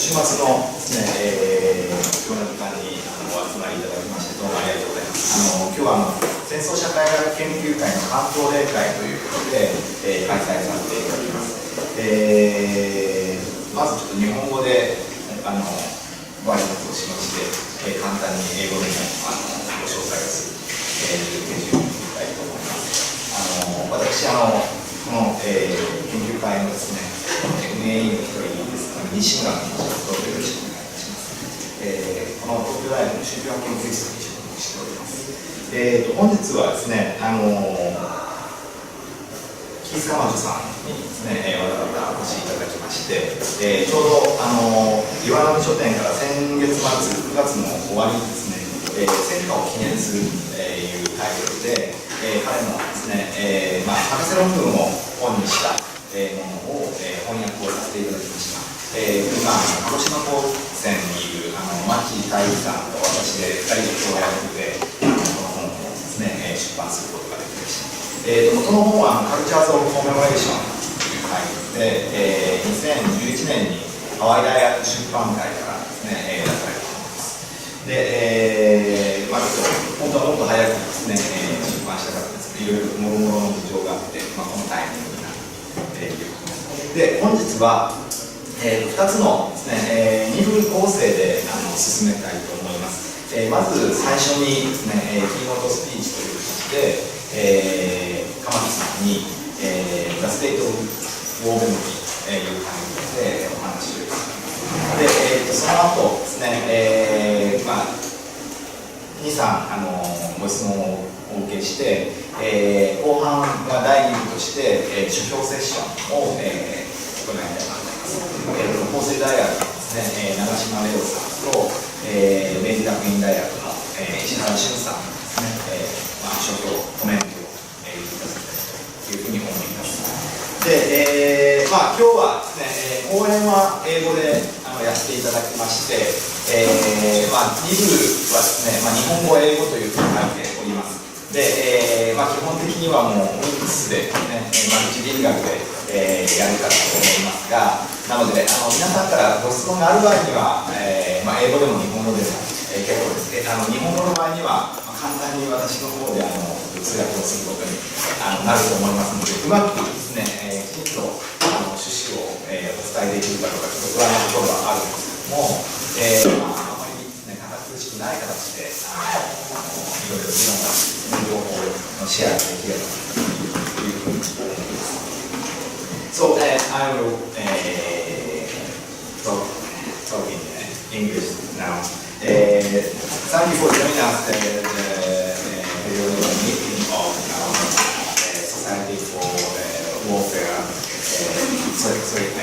週末のですね、今日の時間にお集まりいただきましてどうもありがとうございます。今日は戦争社会学研究会の関東例会ということで、開催させていただきます。まずちょっと日本語でご挨拶をしまして、簡単に英語でもご紹介をする研修をしたいと思います。私この、研究会のですね、運営委員の一人にですね、西村と申します。どうぞよろしくお願いいたします。この東京大学の宗教学研究室に所属しております。本日はですね、キース・カマチョさんにですね、わざわざお越しいただきまして、ちょうど岩波書店から先月末9月の終わりにですね、戦果を記念するというタイトルで、彼のですね、博士論文を本にしたものを翻訳をさせていただきました。今鹿児島高専にいる牧大樹さんと私で2人で協力でこの本をですね、出版することができました。その本はカルチャーズ・オブ・コメモレーションというタイトルで、2011年にハワイ大学出版会からですね、出されたものです。で、本当はもっと早くですね、出版したかったんですけど、いろいろもろもろの事情があって、このタイミングになっているということです。で、本日は、2つのですね、2部構成で進めたいと思います。まず最初にですね、キーノートスピーチという形で、鎌木さんに、The State of War Memory というタイトルでお話をいただきます。で、その後ですね、2、3ご質問をお受けして、後半は第2部として、書評セッションを、行いたいと思います。法政大学のですね、長島玲央さんと、明治学院大学の、石原俊さんのですね、書評コメントを、いただきたいというふうに思います。で、今日はですね、講演は英語でやっていただきまして、2部はですね、日本語英語というふうに書いております。で、基本的にはもうミックスで、ね、マルチリンガルで、やるかと思いますが、なので皆さんからご質問がある場合には、英語でも日本語でも、結構ですね、日本語の場合には、簡単に私の方で通訳をすることになると思いますので、うまくですね、きちんと趣旨を、お伝えできるかどうかちょっと不安なところはあるんですけども、あまりですね、堅苦しくない形でいろいろ議論が情報をシェアできればというふうに思います。So, I will talk in English now. Thank you for joining us at the meeting of Society for Warfare,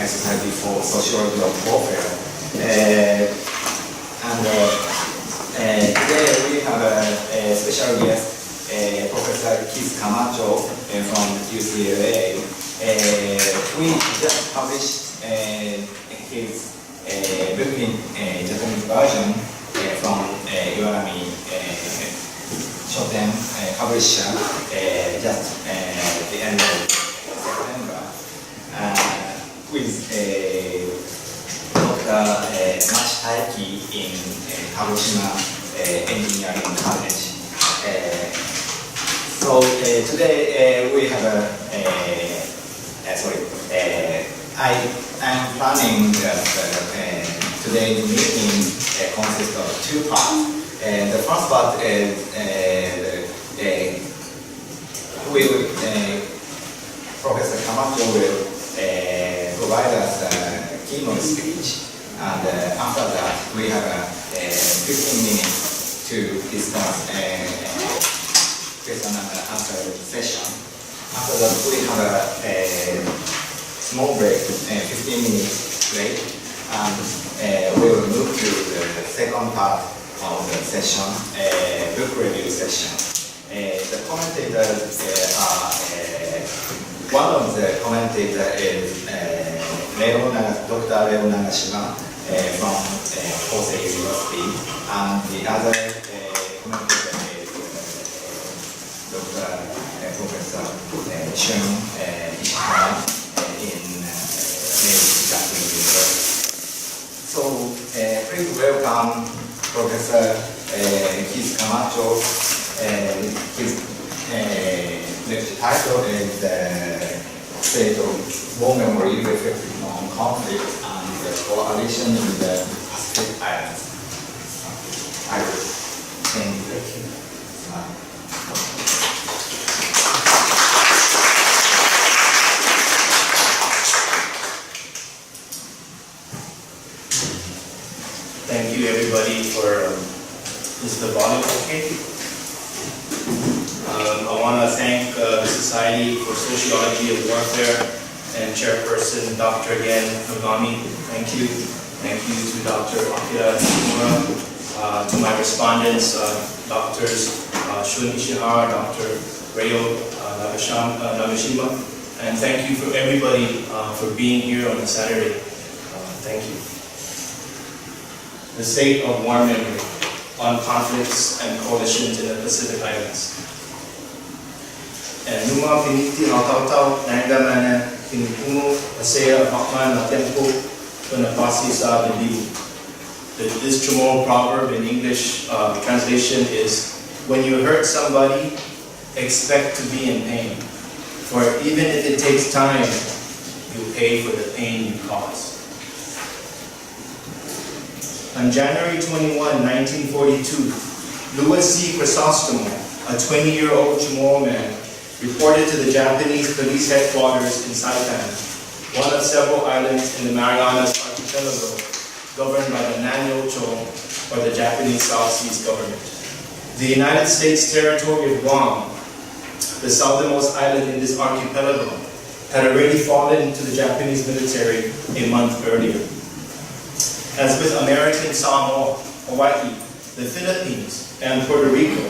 Society for Sociology of Warfare. Today we have a special guest, Professor Keith Camacho from UCLA. We just published his book in Japanese version from Iwarami Shoten publisher just at the end of September with Dr. Machi Taiki in Kagoshima Engineering College. So today we have I'm planning that today's meeting consists of two parts. The first part is Professor Camacho will provide us a keynote speech, and after that we have 15 minutes to discuss question and answer session. After that we have a small break, 15 minutes break, and we will move to the second part of the session, book review session. The commentators are, one of the commentators is Dr. Leo Nagashima from Hosei University, and the other commentator is Dr. Professor Shun Ishihara in Japanese University. So Please welcome Professor Camacho. His lecture title is State of War Memory Reflecting on Conflict and Coalition in the Pacific Islands. I will thank you. Thank you everybody for, is the volume okay? I want to thank the Society for Sociology of Warfare and Chairperson Dr. again Nogami. Thank you. Thank you to Dr. Akira Tsukumura, to my respondents, Drs. Shun Ishihara, Dr. Ryo Nagashima, and thank you for everybody for being here on a Saturday. Thank you. The State of War Memory on Conflicts and Coalitions in the Pacific Islands. Numa piniti hautau nangamana pinipunu asea hakman na tempo panapasi sa bibibu. This Chamorro proverb in English translation is, when you hurt somebody, expect to be in pain. For even if it takes time, you pay for the pain you cause. On January 21, 1942, Louis C. Crisostomo, a 20-year-old Chamorro man, reported to the Japanese police headquarters in Saipan, one of several islands in the Mariana Archipelago, governed by the Nanyo-cho, or the Japanese South Seas government. The United States territory of Guam, the southernmost island in this archipelago, had already fallen into the Japanese military a month earlier. As with American Samoa, Hawaii, the Philippines, and Puerto Rico,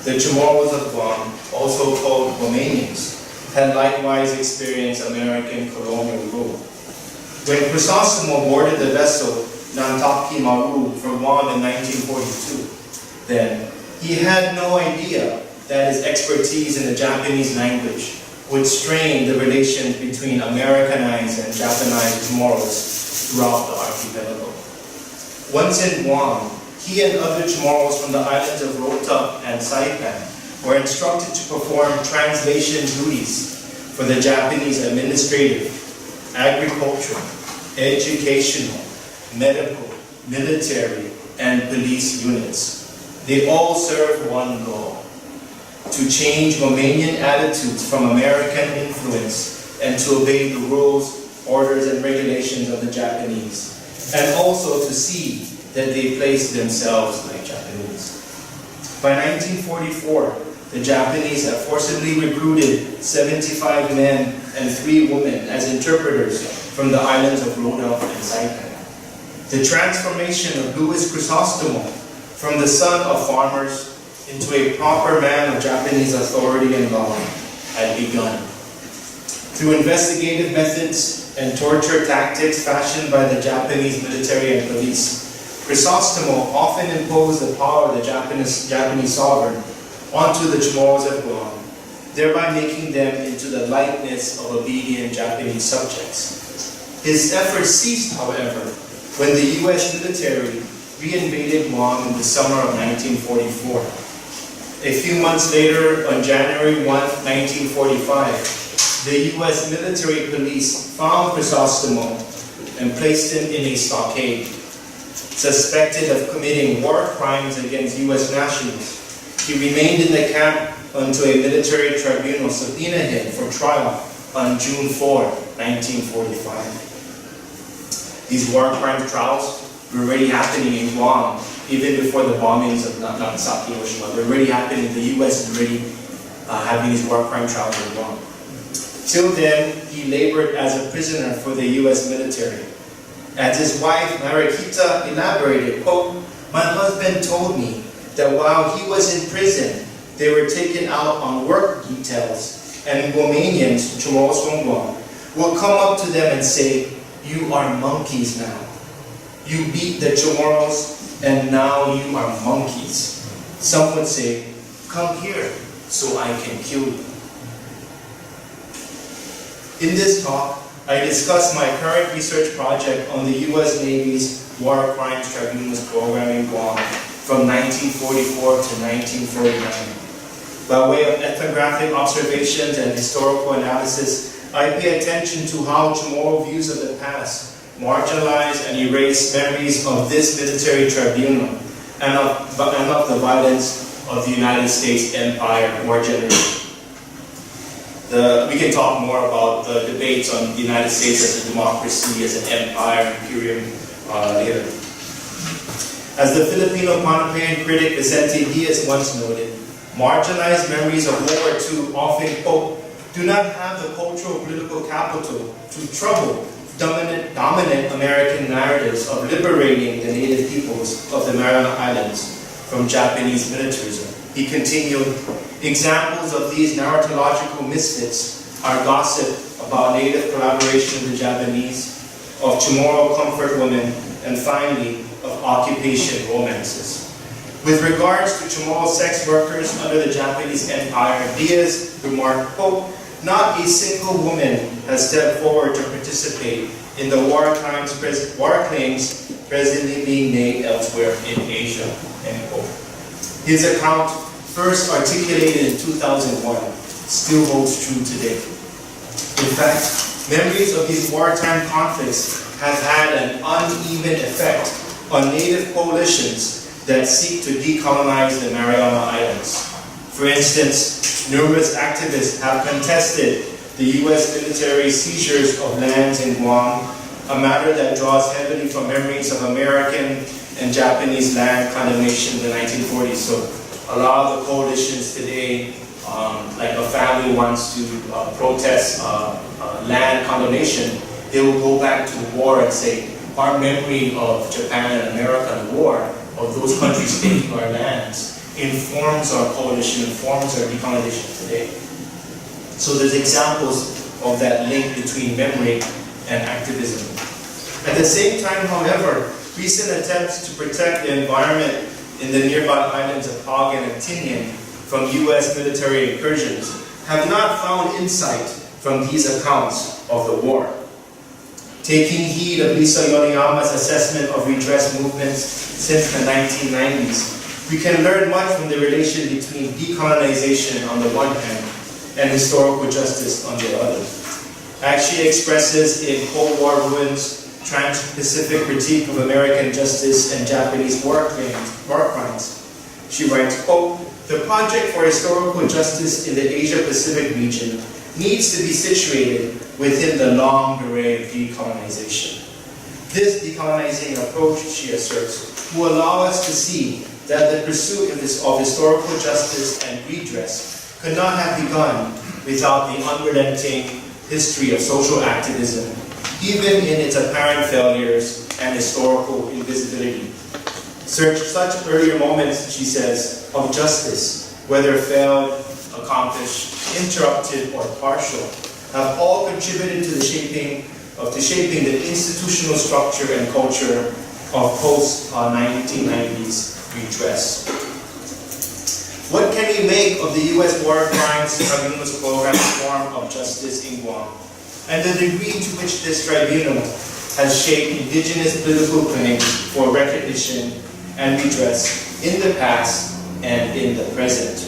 the Chamorros of Guam, also called Guamanians, had likewise experienced American colonial rule. When Crisostomo boarded the vessel Nantahi Maru for Guam in 1942, then he had no idea that his expertise in the Japanese language would strain the relations between Americanized and Japanized Chamorros throughout the archipelago. Once in Guam, he and other Chamorros from the islands of Rota and Saipan were instructed to perform translation duties for the Japanese administrative, agricultural, educational, medical, military, and police units. They all served one goal: to change Guamanian attitudes from American influence and to obey the rules, orders, and regulations of the Japanese, and also to see that they placed themselves like Japanese. By 1944, the Japanese had forcibly recruited 75 men and 3 women as interpreters from the islands of Rota and Saipan. The transformation of Louis Crisostomo from the son of farmers into a proper man of Japanese authority and law had begun. Through investigative methods and torture tactics fashioned by the Japanese military and police, Crisostomo often imposed the power of the Japanese sovereign onto the Chamorros of Guam, thereby making them into the likeness of obedient Japanese subjects. His efforts ceased, however, when the U.S. military reinvaded Guam in the summer of 1944. A few months later, on January 1, 1945, the U.S. military police found Crisostomo and placed him in a stockade. Suspected of committing war crimes against U.S. nationals, he remained in the camp until a military tribunal subpoenaed him for trial on June 4, 1945. These war crime trials were already happening in Guam even before the bombings of Nagasaki and Hiroshima. They were already happening. The U.S. is already having these war crime trials in Guam. Till then, he labored as a prisoner for the U.S. military. As his wife, Mariquita, elaborated, quote, "My husband told me that while he was in prison, they were taken out on work details, and Guamanians, Chamorros from Guam, will come up to them and say, 'You are monkeys now. You beat the Chamorros, and now you are monkeys.' Some would say, 'Come here, so I can kill you.'" In this talk, I discuss my current research project on the U.S. Navy's War Crimes Tribunals program in Guam from 1944 to 1949. By way of ethnographic observations and historical analysis, I pay attention to how Chamorro views of the past marginalize and erase memories of this military tribunal and of the violence of the United States Empire more generally. We can talk more about the debates on the United States as a democracy, as an empire, imperium later. As the Filipino Panamanian critic Vicente Diaz once noted, marginalized memories of World War II often, quote, do not have the cultural political capital to trouble dominant American narratives of liberating the native peoples of the Mariana Islands from Japanese militarism. He continued, examples of these narratological misfits are gossip about native collaboration with the Japanese, of Chamorro comfort women, and finally, of occupation romances. With regards to Chamorro sex workers under the Japanese Empire, Diaz remarked, quote, not a single woman has stepped forward to participate in the war claims presently being made elsewhere in Asia, end quote. His account, first articulated in 2001, still holds true today. In fact, memories of these wartime conflicts have had an uneven effect on native coalitions that seek to decolonize the Mariana Islands. For instance, numerous activists have contested the U.S. military seizures of lands in Guam, a matter that draws heavily from memories of American and Japanese land condemnation in the 1940s. So a lot of the coalitions today, like a family wants to protest land condemnation, they will go back to war and say, our memory of Japan and America and the war, of those countries taking our lands, informs our coalition, informs our decolonization today. So there's examples of that link between memory and activism. At the same time, however, recent attempts to protect the environment in the nearby islands of Hagen and Tinian from U.S. military incursions have not found insight from these accounts of the war. Taking heed of Lisa Yoriyama's assessment of redress movements since the 1990s, we can learn much from the relation between decolonization on the one hand and historical justice on the other. As she expresses in Cold War Ruins, Trans-Pacific Critique of American Justice and Japanese War Crimes, she writes, quote, the project for historical justice in the Asia-Pacific region needs to be situated within the long array of decolonization. This decolonizing approach, she asserts, will allow us to see that the pursuit of historical justice and redress could not have begun without the unrelenting history of social activism, even in its apparent failures and historical invisibility. Such earlier moments, she says, of justice, whether failed, accomplished, interrupted, or partial, have all contributed to shaping the institutional structure and culture of post-1990s redress. What can we make of the U.S. War Crimes Tribunal's program's form of justice in Guam, and the degree to which this tribunal has shaped indigenous political claims for recognition and redress in the past and in the present?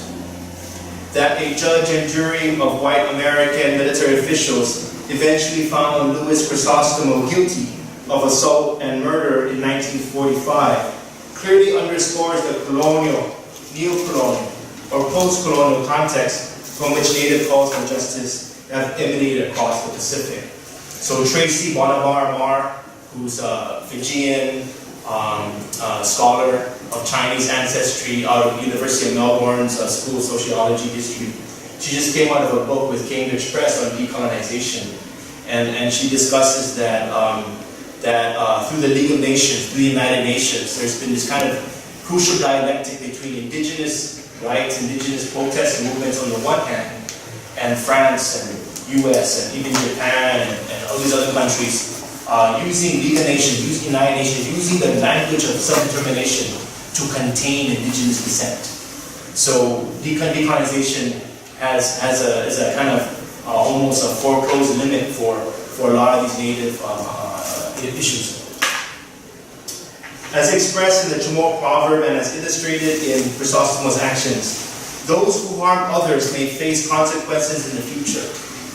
That a judge and jury of white American military officials eventually found Louis Crisostomo guilty of assault and murder in 1945 clearly underscores the colonial, neo-colonial, or post-colonial context from which native calls for justice have emanated across the Pacific. So Tracy Bonamar, who's a Fijian scholar of Chinese ancestry out of the University of Melbourne's School of Sociology History, she just came out of a book with Cambridge Press on decolonization, and she discusses that through the League of Nations, through the United Nations, there's been this kind of crucial dialectic between indigenous rights, indigenous protests and movements on the one hand, and France and US and even Japan and all these other countries using League of Nations, using United Nations, using the language of self-determination to contain indigenous dissent. So decolonization is a kind of almost a foreclosed limit for for a lot of these native issues. As expressed in the Chamorro proverb and as illustrated in Chrysostomo's actions, those who harm others may face consequences in the future,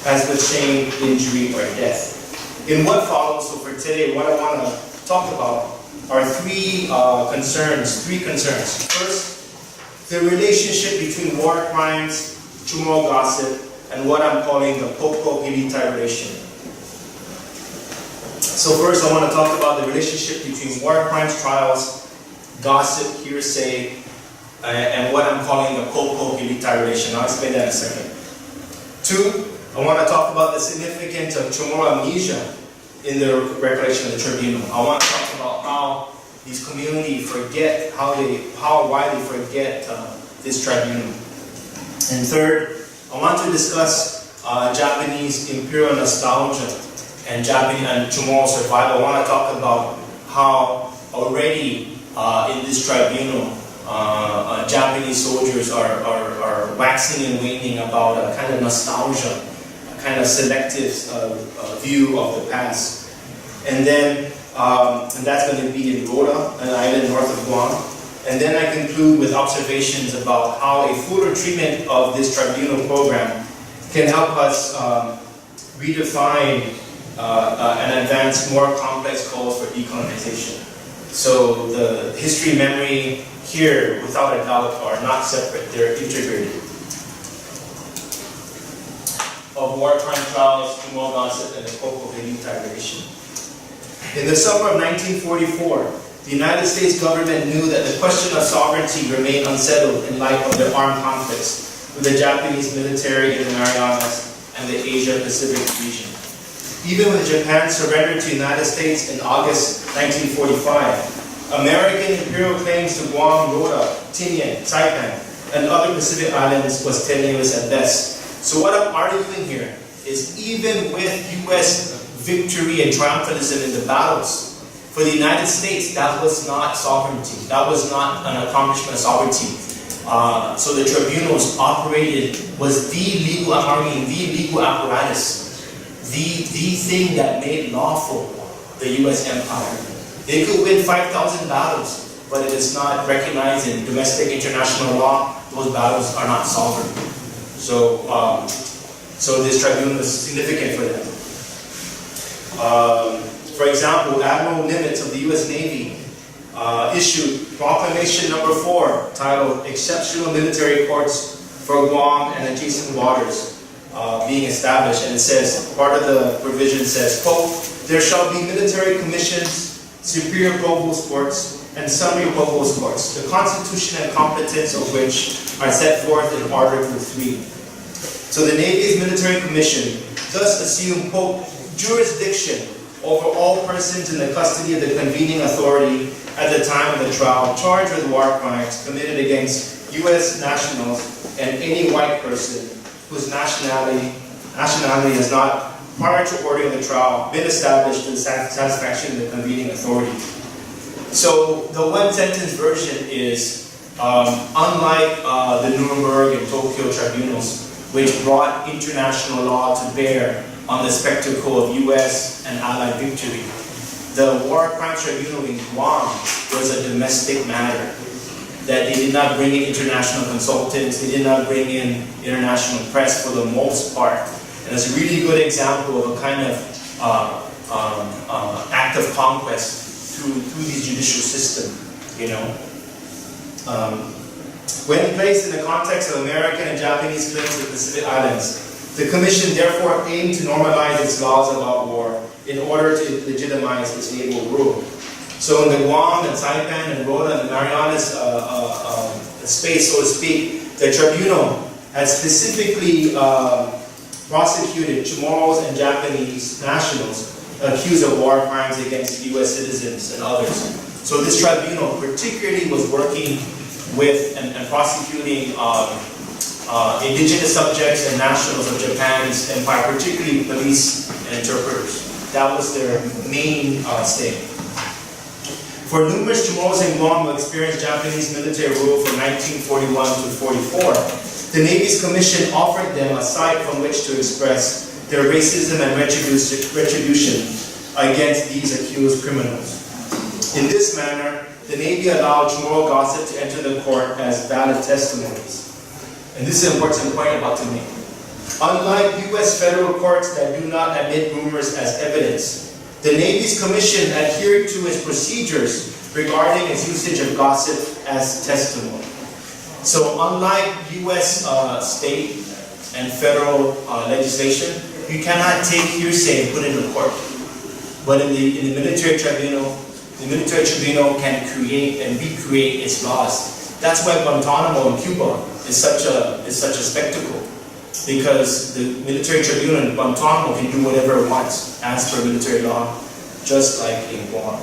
as with shame, injury, or death. In what follows, so for today, what I want to talk about are three concerns. First, the relationship between war crimes, Chamorro gossip, and what I'm calling the Popo-Hilita relation. So first, I want to talk about the relationship between war crimes trials, gossip, hearsay, and what I'm calling the Popo-Hilita relation. I'll explain that in a second. Two, I want to talk about the significance of Chamorro amnesia in the recollection of the tribunal. I want to talk about how these communities forget, why they forget this tribunal. And third, I want to discuss Japanese imperial nostalgia and Chamorro survival. I want to talk about how already in this tribunal, Japanese soldiers are waxing and waning about a kind of nostalgia, a kind of selective view of the past. And then, and that's going to be in Rota, an island north of Guam. And then I conclude with observations about how a fuller treatment of this tribunal program can help us redefine and advance more complex calls for decolonization. So the history, memory here, without a doubt, are not separate, they're integrated. Of war crime trials, Chamorro gossip, and the Popo-Hilita relation. In the summer of 1944, the United States government knew that the question of sovereignty remained unsettled in light of the armed conflicts with the Japanese military in the Marianas and the Asia-Pacific region. Even with Japan's surrender to the United States in August 1945, American imperial claims to Guam, Rota, Tinian, Saipan, and other Pacific islands was tenuous at best. So what I'm arguing here is even with U.S. victory and triumphalism in the battles, for the United States, that was not sovereignty. That was not an accomplishment of sovereignty. So the tribunals operated, was the legal apparatus, the thing that made lawful the U.S. empire. They could win 5,000 battles, but it is not recognized in domestic international law. Those battles are not sovereign. So, so this tribunal is significant for them. For example, Admiral Nimitz of the U.S. Navy issued Proclamation Number 4, titled Exceptional Military Courts for Guam and Adjacent Waters being established. And it says, part of the provision says, quote, there shall be military commissions, superior provost courts, and summary provost courts, the constitution and competence of which are set forth in Article 3. So the Navy's military commission thus assume, quote, jurisdiction over all persons in the custody of the convening authority at the time of the trial charged with war crimes committed against U.S. nationals and any white person whose nationality has not, prior to ordering the trial, been established to the satisfaction of the convening authority. So the one-sentence version is, unlike the Nuremberg and Tokyo tribunals, which brought international law to bear on the spectacle of U.S. and Allied victory, the War Crimes Tribunal in Guam was a domestic matter. That they did not bring in international consultants, they did not bring in international press for the most part. And it's a really good example of a kind of act of conquest through the judicial system, you know. When placed in the context of American and Japanese claims to the Pacific Islands, the Commission therefore aimed to normalize its laws about war in order to legitimize its naval rule. So in the Guam and Saipan and Rota and the Marianas space, so to speak, the tribunal has specifically prosecuted Chamorros and Japanese nationals accused of war crimes against U.S. citizens and others. So this tribunal particularly was working with and prosecuting indigenous subjects and nationals of Japan's empire, particularly police and interpreters. That was their main stake. For numerous Chamorros in Guam who experienced Japanese military rule from 1941 to 44, the Navy's commission offered them a site from which to express their racism and retribution against these accused criminals. In this manner, the Navy allowed Chamorro gossip to enter the court as valid testimonies. And this is an important point about to make. Unlike U.S. federal courts that do not admit rumors as evidence, the Navy's commission adhered to its procedures regarding its usage of gossip as testimony. So unlike U.S. state and federal legislation, you cannot take hearsay and put it in the court. But in the military tribunal can create and recreate its laws. That's why Guantanamo in Cuba is such a spectacle, because the military tribunal in Guantanamo can do whatever it wants as per military law, just like in Guam.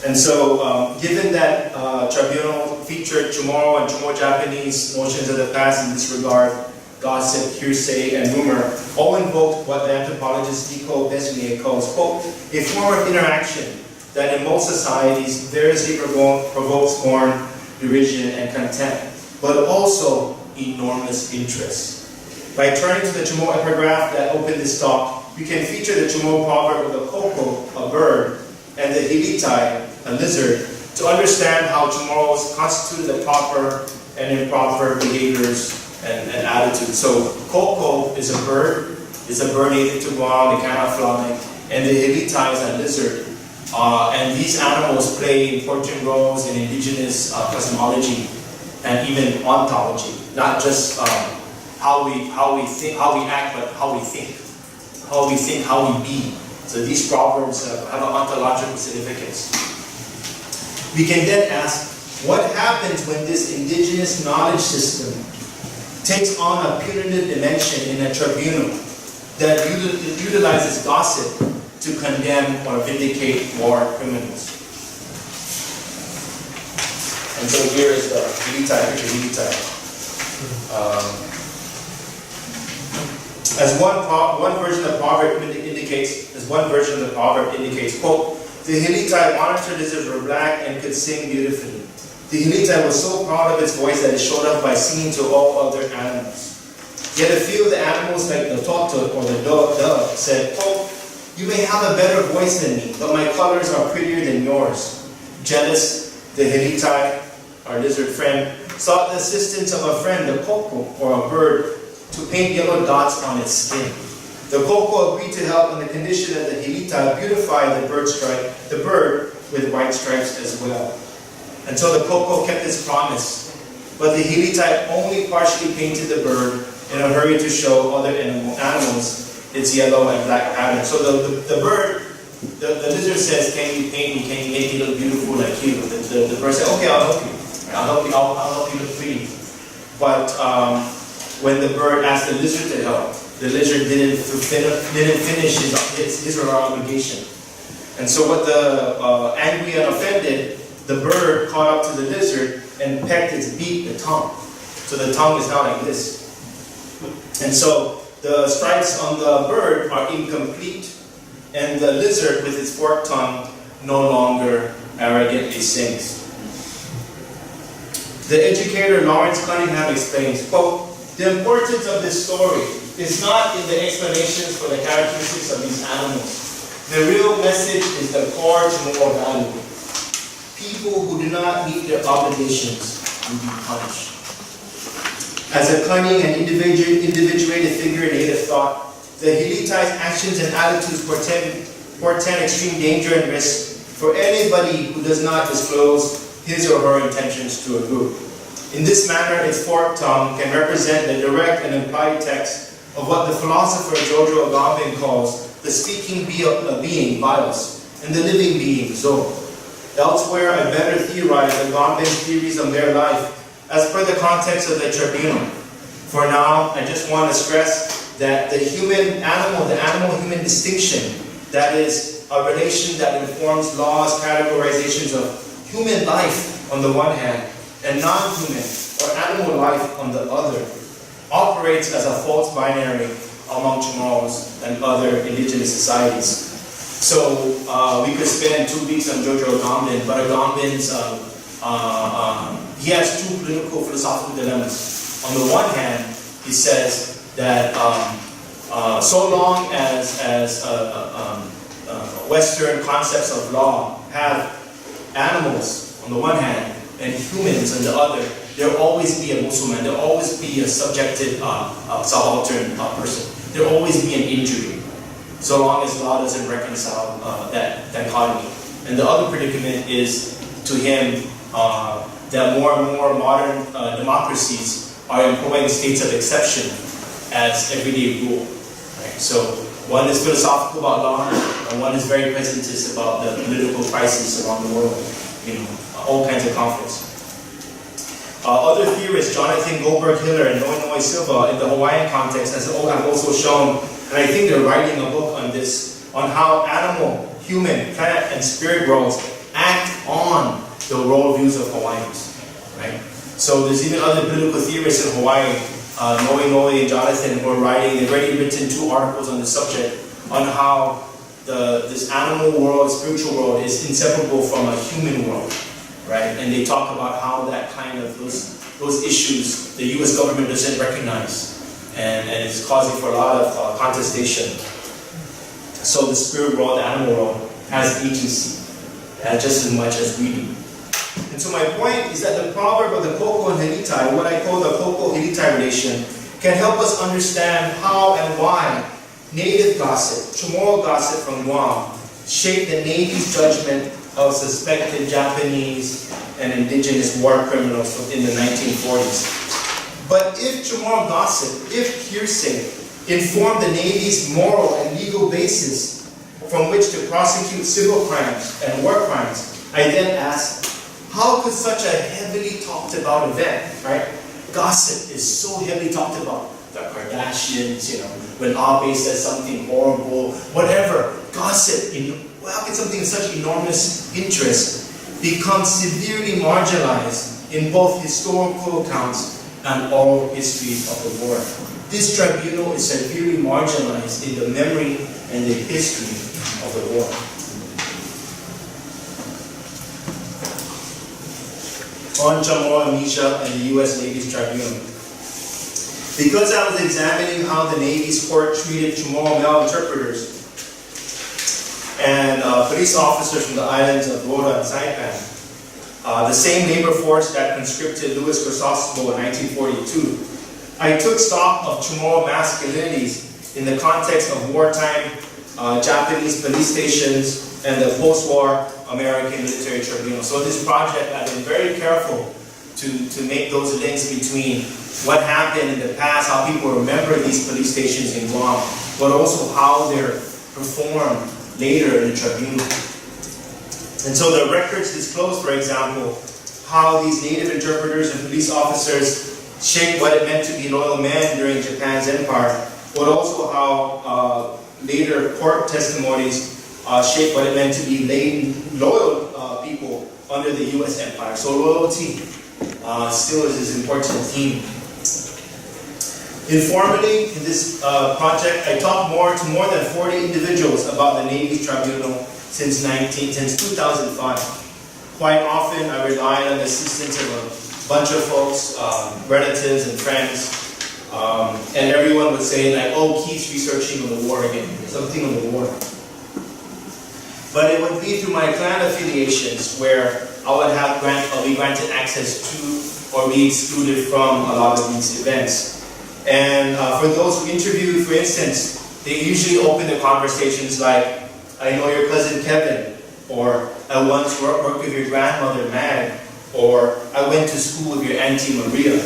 And so, given that tribunal featured Chamorro and Chamorro Japanese notions of the past in this regard, gossip, hearsay, and rumor, all invoked what the anthropologist Nico Besnier calls, quote, a form of interaction that in most societies variously provokes scorn, derision, and contempt, but also enormous interest. By turning to the Chamorro epigraph that opened this talk, we can feature the Chamorro proverb of the koko, a bird, and the hilitai, a lizard, to understand how Chamorros constituted the proper and improper behaviors and attitudes. So, koko is a bird native to Guam, they cannot fly, and the hilitai is a lizard. And these animals play important roles in indigenous cosmology and even ontology, not just how we think, how we act, but how we think, how we be. So these proverbs have an ontological significance. We can then ask, what happens when this indigenous knowledge system takes on a punitive dimension in a tribunal that utilizes gossip to condemn or vindicate war criminals? And so here is the hilitai. As one version of the proverb indicates, quote, the hilitai monitored lizards were black and could sing beautifully. The hilitai was so proud of its voice that it showed up by singing to all other animals. Yet a few of the animals, like the totok or the dove, said, quote, you may have a better voice than me, but my colors are prettier than yours. Jealous, the hilitai, our lizard friend, sought the assistance of a friend, the koko, or a bird, to paint yellow dots on its skin. The koko agreed to help on the condition that the hilitai beautify the bird with white stripes as well. And so the koko kept its promise, but the hilitai only partially painted the bird in a hurry to show other animals its yellow and black pattern. So the bird, the lizard says, can you paint me, can you make me look beautiful like you? The bird said, okay, I'll help you. I'll help you look pretty. But when the bird asked the lizard to help, the lizard didn't finish his or her obligation. And so what the angry and offended, the bird caught up to the lizard and pecked its beak, the tongue. So the tongue is now like this. And so the stripes on the bird are incomplete, and the lizard with its forked tongue no longer arrogantly sings. The educator Lawrence Cunningham explains, quote, the importance of this story is not in the explanations for the characteristics of these animals. The real message is the core Chamorro value. People who do not meet their obligations will be punished. As a cunning and individuated figure in native thought, the hilitai's actions and attitudes portend extreme danger and risk for anybody who does not disclose his or her intentions to a group. In this manner, its forked tongue can represent the direct and implied text of what the philosopher Jojo Agamben calls the speaking being, bios, and the living being, zo. Elsewhere, I better theorize Agamben's theories on their life as per the context of the tribunal. For now, I just want to stress that the animal-human distinction, that is, a relation that informs laws, categorizations of human life on the one hand, and non-human or animal life on the other, operates as a false binary among Chamorros and other indigenous societies. So we could spend 2 weeks on Jojo Agamben, but Agamben's he has 2 political philosophical dilemmas. On the one hand, he says that so long as Western concepts of law have animals on the one hand and humans on the other, there'll always be a Muslim, there'll always be a subjected subaltern person. There'll always be an injury, so long as law doesn't reconcile that dichotomy. And the other predicament is, to him, that more and more modern democracies are employing states of exception as everyday rule. Right? So one is philosophical about law, and one is very presentist about the political crisis around the world. All kinds of conflicts. Other theorists, Jonathan Goldberg Hiller and Noinoe Silva, in the Hawaiian context, have also shown, and I think they're writing a book on this, on how animal, human, plant, and spirit worlds act on the worldviews of Hawaiians. Right? So there's even other political theorists in Hawaii, Noinoe and Jonathan, who are writing. They've already written 2 articles on the subject on how this animal world, spiritual world, is inseparable from a human world. Right? And they talk about how that kind of, those issues, the US government doesn't recognize, and it's causing for a lot of contestation. So the spirit world, the animal world, has agency, just as much as we do. And so my point is that the proverb of the Koko and Hilitai, what I call the Koko-Hilitai relation, can help us understand how and why native gossip, Chamorro gossip from Guam, shaped the Navy's judgment of suspected Japanese and indigenous war criminals in the 1940s. But if Chamorro gossip, if hearsay, informed the Navy's moral and legal basis from which to prosecute civil crimes and war crimes, I then ask, how could such a heavily talked about event, right? Gossip is so heavily talked about. The Kardashians, when Abe says something horrible, whatever, gossip, how can something of such enormous interest become severely marginalized in both historical accounts and oral histories of the war? This tribunal is severely marginalized in the memory and the history of the war. On Chamorro amnesia and the U.S. Navy's tribunal. Because I was examining how the Navy's court treated Chamorro male interpreters and police officers from the islands of Rota and Saipan, the same labor force that conscripted Louis Crisostomo in 1942, I took stock of Chamorro masculinities in the context of wartime Japanese police stations and the post-war American military tribunal. So in this project, I've been very careful to make those links between what happened in the past, how people remember these police stations in Guam, but also how they're performed later in the tribunal. And so the records disclose, for example, how these native interpreters and police officers shaped what it meant to be loyal men during Japan's empire, but also how later court testimonies shaped what it meant to be loyal people under the U.S. empire. So loyalty still is an important theme. Informally, in this project, I talked to more than 40 individuals about the Navy's tribunal since 2005. Quite often, I relied on the assistance of a bunch of folks, relatives and friends, and everyone would say like, "Oh, Keith's researching on the war again, something on the war." But it would be through my clan affiliations where I'll be granted access to or be excluded from a lot of these events. And for those who interview, for instance, they usually open the conversations like, "I know your cousin Kevin," or "I once worked with your grandmother Mag," or "I went to school with your Auntie Maria."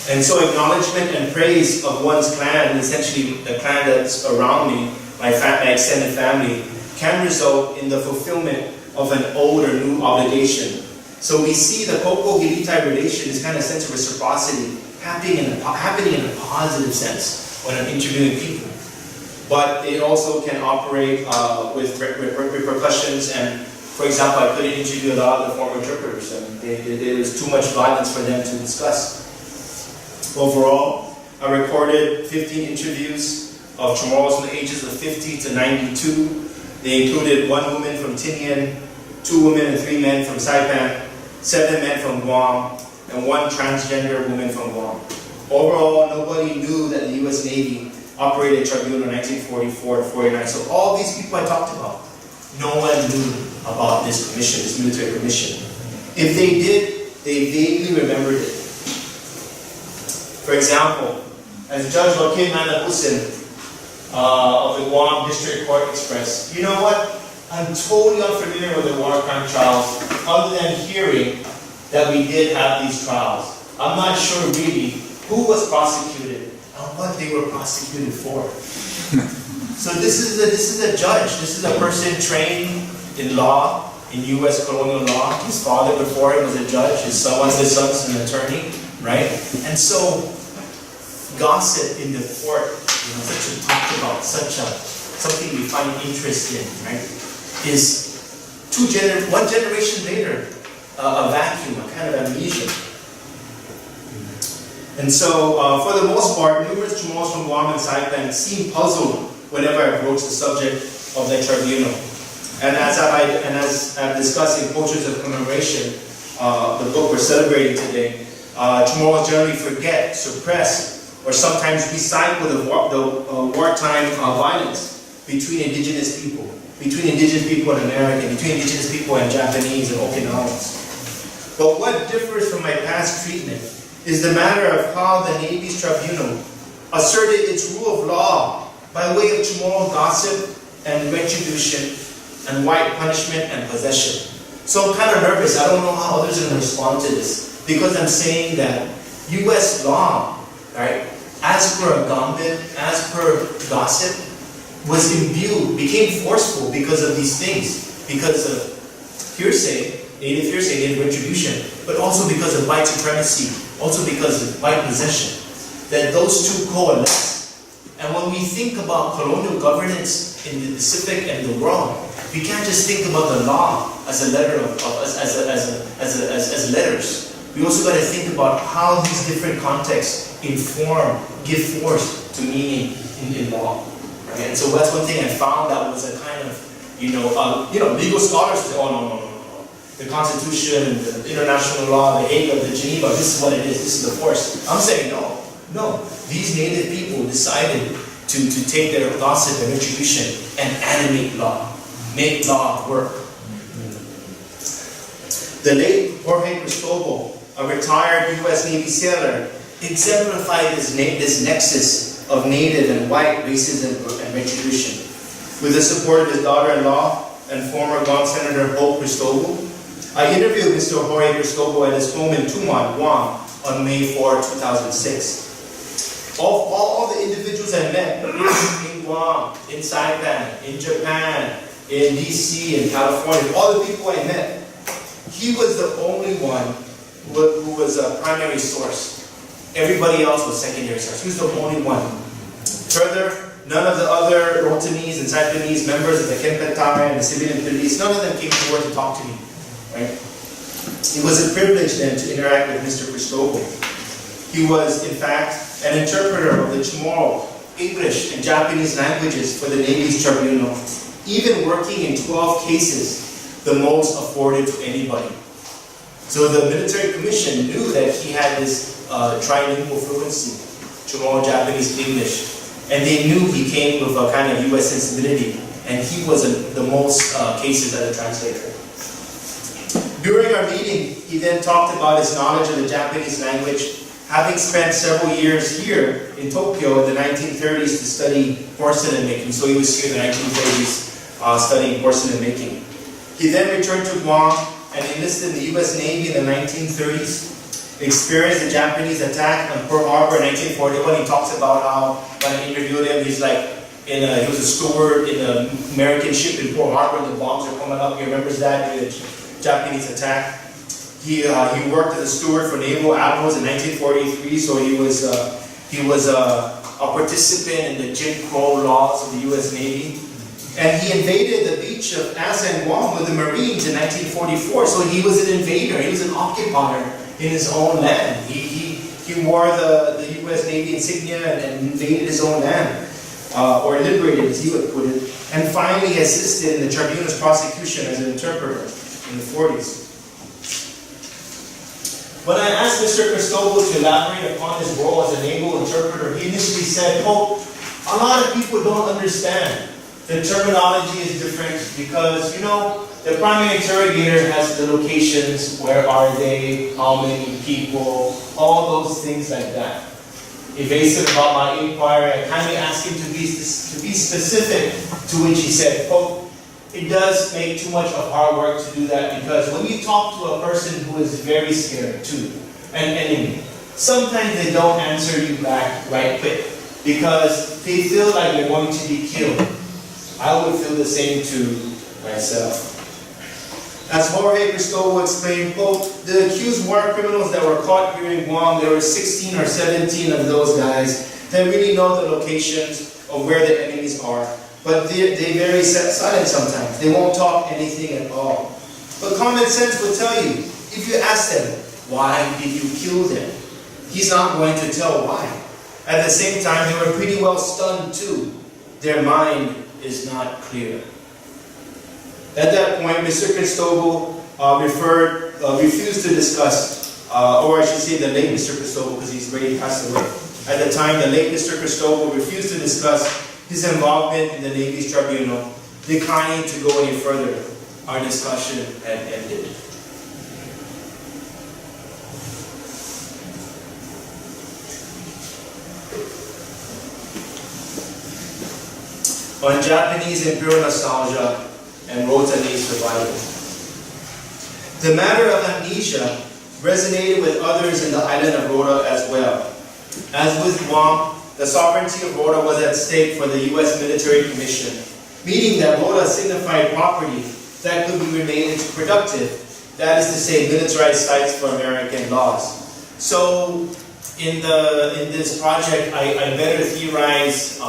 And so acknowledgement and praise of one's clan, and essentially the clan that's around me, my extended family, can result in the fulfillment of an old or new obligation. So we see the Koko-Hilitai relation is kind of a sense of reciprocity happening in a positive sense when I'm interviewing people. But it also can operate with repercussions. And for example, I couldn't interview a lot of the former interpreters, and there was too much violence for them to discuss. Overall, I recorded 15 interviews of Chamorros from the ages of 50 to 92. They included 1 woman from Tinian, 2 women and 3 men from Saipan, 7 men from Guam, and 1 transgender woman from Guam. Overall, nobody knew that the U.S. Navy operated tribunal in 1944 to 49. So all these people I talked about, no one knew about this commission, this military commission. If they did, they vaguely remembered it. For example, as Judge Joaquin Manabusin of the Guam District Court expressed, you know what? I'm totally unfamiliar with the war crime trials, other than hearing that we did have these trials. I'm not sure really who was prosecuted and what they were prosecuted for. So this is a judge. This is a person trained in law, in U.S. colonial law. His father before him was a judge. His son's an attorney, right? And so gossip in the court, such a talked about, something we find interest in, right? Is one generation later, a vacuum, a kind of amnesia. And so, for the most part, numerous Chamorros from Guam and Saipan seem puzzled whenever I broach the subject of the tribunal. And as I've discussed in Cultures of Commemoration, the book we're celebrating today, Chamorros generally forget, suppress, or sometimes recycle the wartime violence between Indigenous people in America, between Indigenous people and Japanese and Okinawans. But what differs from my past treatment is the matter of how the Navy's tribunal asserted its rule of law by way of Chamorro gossip and retribution and white punishment and possession. So I'm kind of nervous. I don't know how others are going to respond to this, because I'm saying that U.S. law, right, as per a gambit, as per gossip, was imbued, became forceful because of these things, because of hearsay, native hearsay, native retribution, but also because of white supremacy, also because of white possession, that those two coalesce. And when we think about colonial governance in the Pacific and the world, we can't just think about the law as a letter as letters. We also got to think about how these different contexts inform, give force to meaning in law. Right? And so that's one thing I found that was a kind of, legal scholars say, oh no. The Constitution, the international law, the Hague, the Geneva, this is what it is, this is the force. I'm saying no. These native people decided to take their gossip and retribution and animate law, make law work. The late Jorge Cristobal, a retired U.S. Navy sailor, exemplified this nexus of native and white racism and retribution. With the support of his daughter-in-law and former Guam Senator Hope Cristobal, I interviewed Mr. Jorge Cristobal at his home in Tumon, Guam, on May 4, 2006. All the individuals I met in Guam, in Saipan, in Japan, in DC, in California, all the people I met, he was the only one who was a primary source. Everybody else was secondary source. He was the only one. Further, none of the other Rotanese and Saipanese members of the Kempentare and the civilian police, none of them came forward to talk to me. Right? It was a privilege then to interact with Mr. Cristobal. He was, in fact, an interpreter of the Chamorro, English, and Japanese languages for the Navy's tribunal, even working in 12 cases, the most afforded to anybody. So the military commission knew that he had this trilingual fluency, Chamorro, Japanese, English, and they knew he came with a kind of U.S. sensibility, and he was the most cases as a translator. During our meeting, he then talked about his knowledge of the Japanese language, having spent several years here in Tokyo in the 1930s to study porcelain making. So he was here in the 1930s studying porcelain making. He then returned to Guam and enlisted in the U.S. Navy in the 1930s, experienced the Japanese attack on Pearl Harbor in 1941. He talks about how, when I interviewed him, he's like, he was a steward in an American ship in Pearl Harbor, and the bombs are coming up. He remembers that, the Japanese attack. He worked as a steward for naval admirals in 1943, so he was a participant in the Jim Crow laws of the U.S. Navy. And he invaded the beach of Asa and Guam with the Marines in 1944, so he was an invader, he was an occupier in his own land. He wore the U.S. Navy insignia and invaded his own land, or liberated, as he would put it, and finally assisted in the tribunal's prosecution as an interpreter in the 40s. When I asked Mr. Cristobal to elaborate upon his role as a naval interpreter, he initially said, quote, A lot of people don't understand. The terminology is different because, you know, the primary interrogator has the locations, where are they, how many people, all those things like that. Evasive about my inquiry, I kindly asked him to be specific, to which he said, quote, it does make too much of hard work to do that because when you talk to a person who is very scared too, an enemy, sometimes they don't answer you back right quick because they feel like they're going to be killed. I would feel the same to myself. As Jorge Cristobo explained, quote, the accused war criminals that were caught here in Guam, there were 16 or 17 of those guys that really know the locations of where the enemies are. But they very silent sometimes. They won't talk anything at all. But common sense will tell you, if you ask them, why did you kill them? He's not going to tell why. At the same time, they were pretty well stunned too. Their mind is not clear. At that point, Mr. Cristobo refused to discuss, or I should say the late Mr. Cristobo, because he's already passed away. At the time, the late Mr. Cristobo refused to discuss his involvement in the Navy's tribunal, declining to go any further. Our discussion had ended. On Japanese imperial nostalgia and Rotanese survival. The matter of amnesia resonated with others in the island of Rota as well. As with Guam, the sovereignty of Rota was at stake for the U.S. military commission, meaning that Rota signified property that could be remade into productive, that is to say, militarized sites for American laws. So, in this project, I better theorize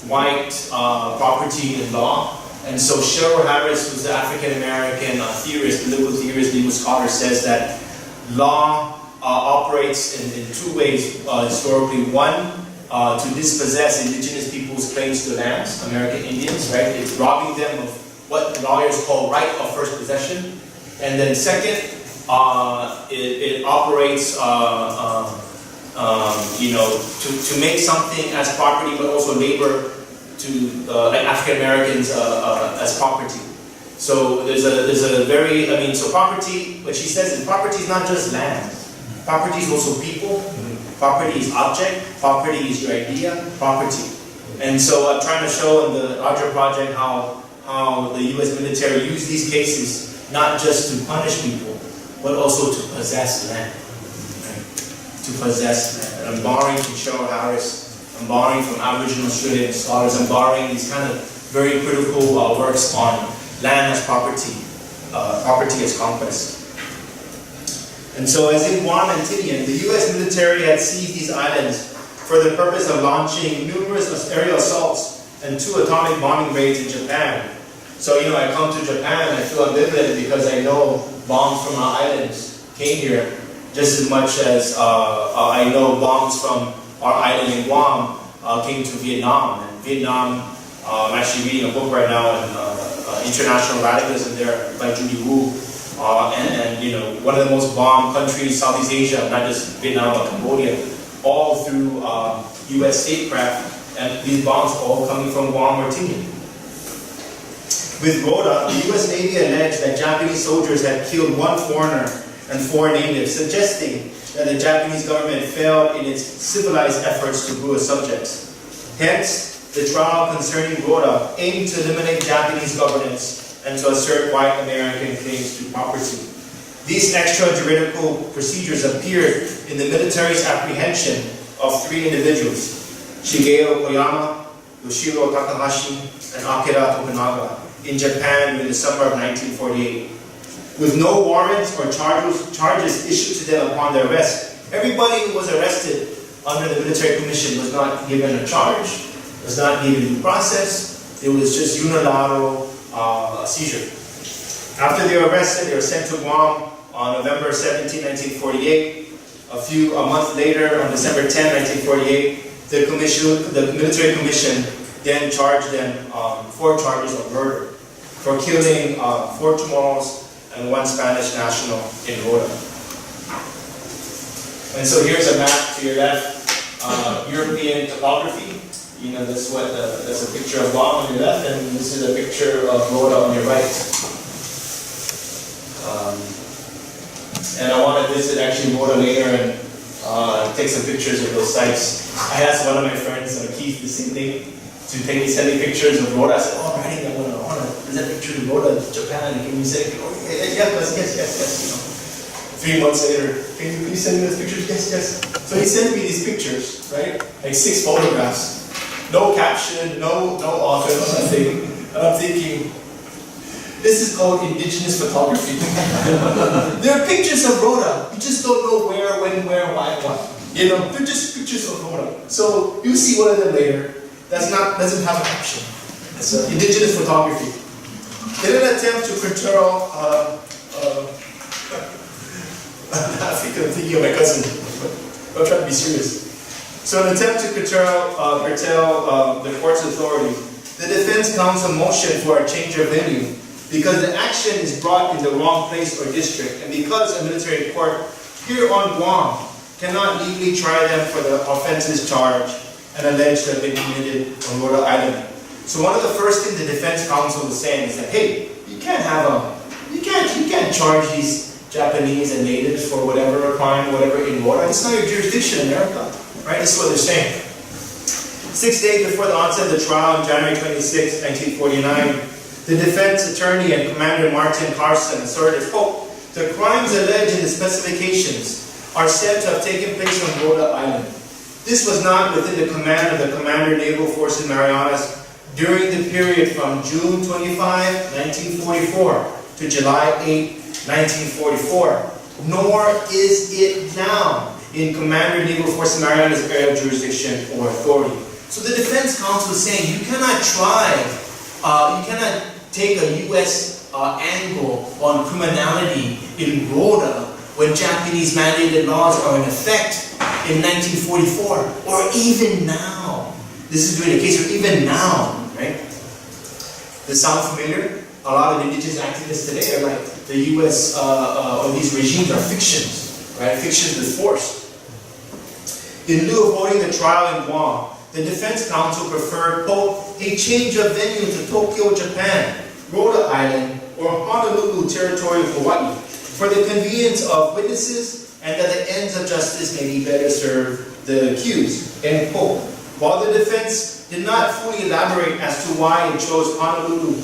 white property in law. And so Cheryl Harris, who's the African-American theorist, political theorist, legal scholar, says that law operates in two ways historically. One, to dispossess indigenous people's claims to lands, American Indians, right? It's robbing them of what lawyers call right of first possession. And then second, it operates to make something as property, but also labor to like African Americans as property. So there's a very, so property, what she says is property is not just land. Property is also people. Property is object. Property is your idea. Property. And so I'm trying to show in the larger project how the U.S. military used these cases not just to punish people, but also to possess land. Right? To possess land. And I'm borrowing from Cheryl Harris. I'm borrowing from Aboriginal Australian scholars. I'm borrowing these kind of very critical works on land as property, property as conquest. And so as in Guam and Tinian, the U.S. military had seized these islands for the purpose of launching numerous aerial assaults and 2 atomic bombing raids in Japan. So, I come to Japan and I feel ambivalent because I know bombs from our islands came here just as much as I know bombs from our island in Guam came to Vietnam. And Vietnam, I'm actually reading a book right now on international radicalism there by Judy Wu. One of the most bombed countries, Southeast Asia, not just Vietnam but Cambodia, all through U.S. statecraft, and these bombs all coming from Guam or Tinian. With Rota, the U.S. Navy alleged that Japanese soldiers had killed 1 foreigner and 4 natives, suggesting that the Japanese government failed in its civilized efforts to rule its subjects. Hence, the trial concerning Rota aimed to eliminate Japanese governance and to assert white American claims to property. These extrajudicial procedures appeared in the military's apprehension of 3 individuals, Shigeo Koyama, Yoshiro Takahashi, and Akira Tokunaga, in Japan during the summer of 1948. With no warrants or charges issued to them upon their arrest, everybody who was arrested under the military commission was not given a charge, was not given due process. It was just unilateral seizure. After they were arrested, they were sent to Guam on November 17, 1948. A month later, on December 10, 1948, the military commission then charged them 4 charges of murder for killing 4 Chamorros and 1 Spanish national in Rota. And so here's a map to your left, European topography. You know, that's a picture of Guam on your left, and this is a picture of Rhoda on your right. And I want to visit actually Rhoda later and take some pictures of those sites. I asked one of my friends, Keith, the same thing, to send me pictures of Rhoda. I said, oh, Brady, I want to present pictures of Rhoda, Japan. And can you say, oh, yes. You know. 3 months later, can you please send me those pictures? Yes. So he sent me these pictures, right? Like 6 photographs. No caption, no author, no nothing. And I'm thinking, this is called Indigenous photography. There are pictures of Rhoda. You just don't know where, when, where, why, what. You know, they're just pictures of Rhoda. So you see one of them later. Doesn't have a caption. It's Indigenous photography. In an attempt to curtail, I'm thinking of my cousin. I'm trying to be serious. So in an attempt to curtail the court's authority, the defense counsel motioned for a change of venue because the action is brought in the wrong place or district, and because a military court here on Guam cannot legally try them for the offenses charged and alleged to have been committed on Rhode Island. So one of the first things the defense counsel was saying is that, hey, you can't charge these Japanese and natives for whatever crime, whatever in Rhode Island. It's not your jurisdiction in America, right? This is what they're saying. 6 days before the onset of the trial on January 26, 1949, the defense attorney and Commander Martin Carson asserted, quote, the crimes alleged in the specifications are said to have taken place on Rhode Island. This was not within the command of the Commander Naval Forces Marianas during the period from June 25, 1944 to July 8, 1944, nor is it now in Commander Naval Forces Marianas area of jurisdiction or authority. So the defense counsel is saying you cannot you cannot take a U.S. angle on criminality in Rhoda when Japanese mandated laws are in effect in 1944, or even now. This is during the case, or even now, right? Does this sound familiar? A lot of indigenous activists today are like, the U.S. Or these regimes are fictions, right? Fictions with force. In lieu of holding the trial in Guam, the defense counsel preferred, quote, a change of venue to Tokyo, Japan, Rhode Island, or Honolulu territory of Hawaii, for the convenience of witnesses and that the ends of justice may be better serve the accused, end quote. While the defense did not fully elaborate as to why it chose Honolulu,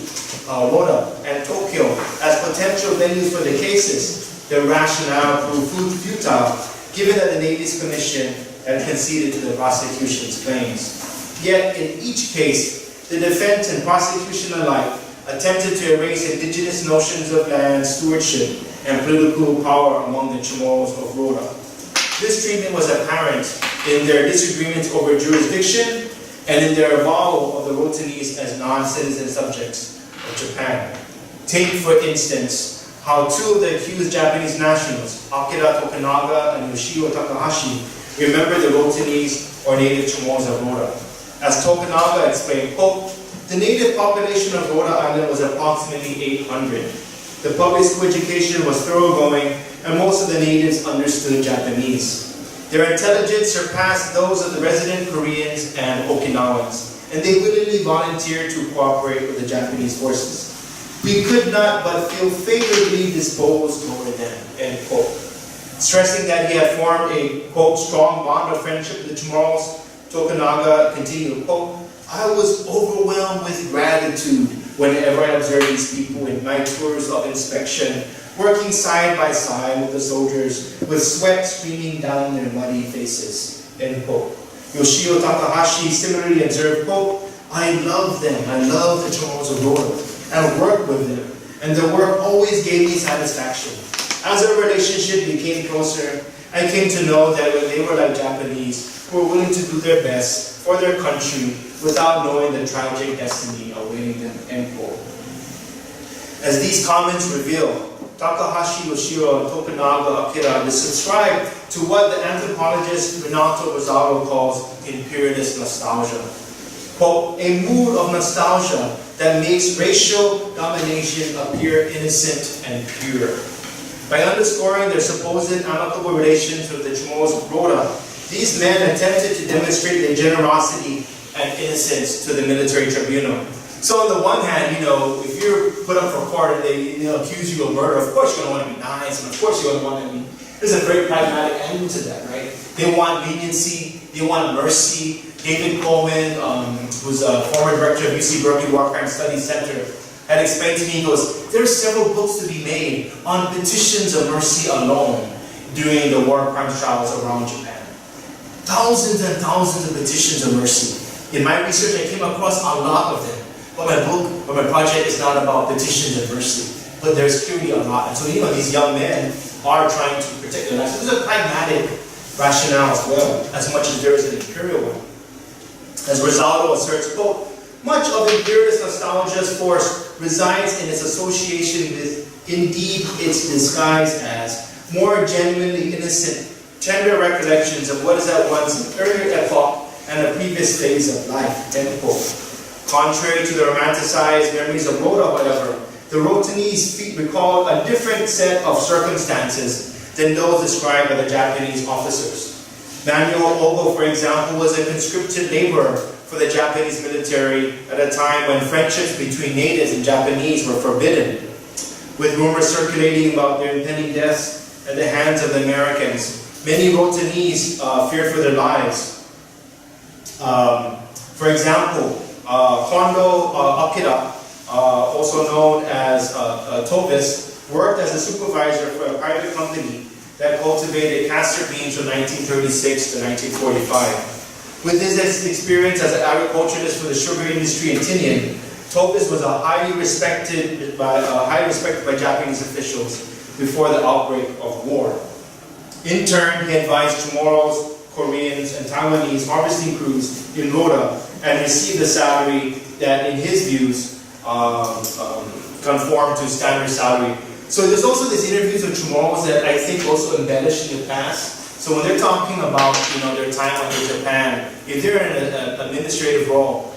Rhoda, and Tokyo as potential venues for the cases, the rationale proved futile, given that the Navy's Commission had conceded to the prosecution's claims. Yet, in each case, the defense and prosecution alike attempted to erase indigenous notions of land stewardship and political power among the Chamorros of Rhoda. This treatment was apparent in their disagreements over jurisdiction and in their avowal of the Rotanese as non-citizen subjects of Japan. Take, for instance, how two of the accused Japanese nationals, Akira Tokunaga and Yoshio Takahashi, remember the Rotanese or native Chamorros of Rhoda. As Tokunaga explained, quote, the native population of Rhode Island was approximately 800. The public school education was thoroughgoing, and most of the natives understood Japanese. Their intelligence surpassed those of the resident Koreans and Okinawans, and they willingly volunteered to cooperate with the Japanese forces. We could not but feel favorably disposed toward them, end quote. Stressing that he had formed a, quote, strong bond of friendship with the Chamorros, Tokunaga continued, quote, I was overwhelmed with gratitude whenever I observed these people in my tours of inspection, working side by side with the soldiers, with sweat streaming down their muddy faces, end quote. Yoshio Takahashi similarly observed, quote, I love them, I love the Chamorros of Rhoda, and worked with them, and their work always gave me satisfaction. As our relationship became closer, I came to know that when they were like Japanese, who were willing to do their best for their country without knowing the tragic destiny awaiting them, end quote. As these comments reveal, Takahashi, Yoshiro, and Tokunaga Akira subscribe to what the anthropologist Renato Rosado calls imperialist nostalgia. Quote, a mood of nostalgia that makes racial domination appear innocent and pure. By underscoring their supposed amicable relations with the Chamorros of Rhoda, these men attempted to demonstrate their generosity and innocence to the military tribunal. So on the one hand, you know, if you're put up for court and they accuse you of murder, of course you're going to want to be nice, and of course you're going to want to be, there's a very pragmatic angle to that, right? They want leniency, they want mercy. David Coleman, who's a former director of UC Berkeley War Crime Studies Center, had explained to me, he goes, there are several books to be made on petitions of mercy alone during the war crimes trials around Japan. Thousands and thousands of petitions of mercy. In my research, I came across a lot of them. But my book, or my project is not about petitions of mercy. But there's clearly a lot. And so, you know, these young men are trying to protect their lives. So there's a pragmatic rationale as well, as much as there is an imperial one. As Rosaldo asserts, quote, much of imperialist nostalgia's force resides in its association with, indeed, its disguise as more genuinely innocent, tender recollections of what is at once an earlier epoch and a previous phase of life, end quote. Contrary to the romanticized memories of Rhoda, however, the Rotanese feat recalled a different set of circumstances than those described by the Japanese officers. Manuel Ogo, for example, was a conscripted laborer for the Japanese military at a time when friendships between natives and Japanese were forbidden, with rumors circulating about their impending deaths at the hands of the Americans. Many Rotanese feared for their lives. For example, Kondo Akira, also known as Tovis, worked as a supervisor for a private company that cultivated castor beans from 1936 to 1945. With his experience as an agriculturalist for the sugar industry in Tinian, Tovis was highly respected by Japanese officials before the outbreak of war. In turn, he advised Chamorros, Koreans, and Taiwanese harvesting crews in Rhoda and received a salary that, in his views, conformed to standard salary. So there's also these interviews with Chamorros that I think also embellish in the past. So when they're talking about, you know, their time under Japan, if they're in an administrative role,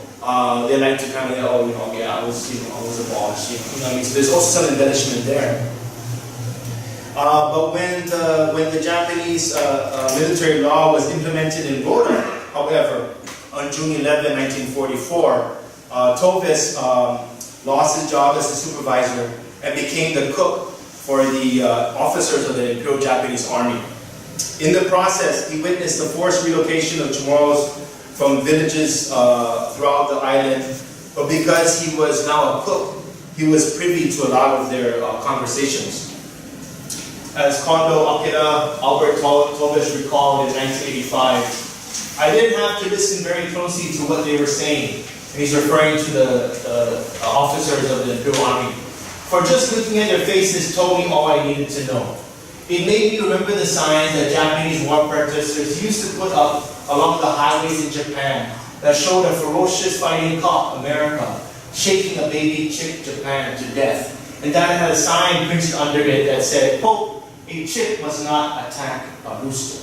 they like to kind of, oh, you know, yeah, I was a boss, you know what I mean? So there's also some embellishment there. But when the Japanese military law was implemented in Rhoda, however, on June 11, 1944, Tovis lost his job as a supervisor and became the cook for the officers of the Imperial Japanese Army. In the process, he witnessed the forced relocation of Chamorros from villages throughout the island, but because he was now a cook, he was privy to a lot of their conversations. As Kondo Akira, Albert Tovis recalled in 1985, I didn't have to listen very closely to what they were saying. And he's referring to the officers of the Imperial Army. For just looking at their faces told me all I needed to know. It made me remember the signs that Japanese war practitioners used to put up along the highways in Japan that showed a ferocious fighting cock, America, shaking a baby chick, Japan, to death. And that had a sign printed under it that said, quote, a chick must not attack a rooster.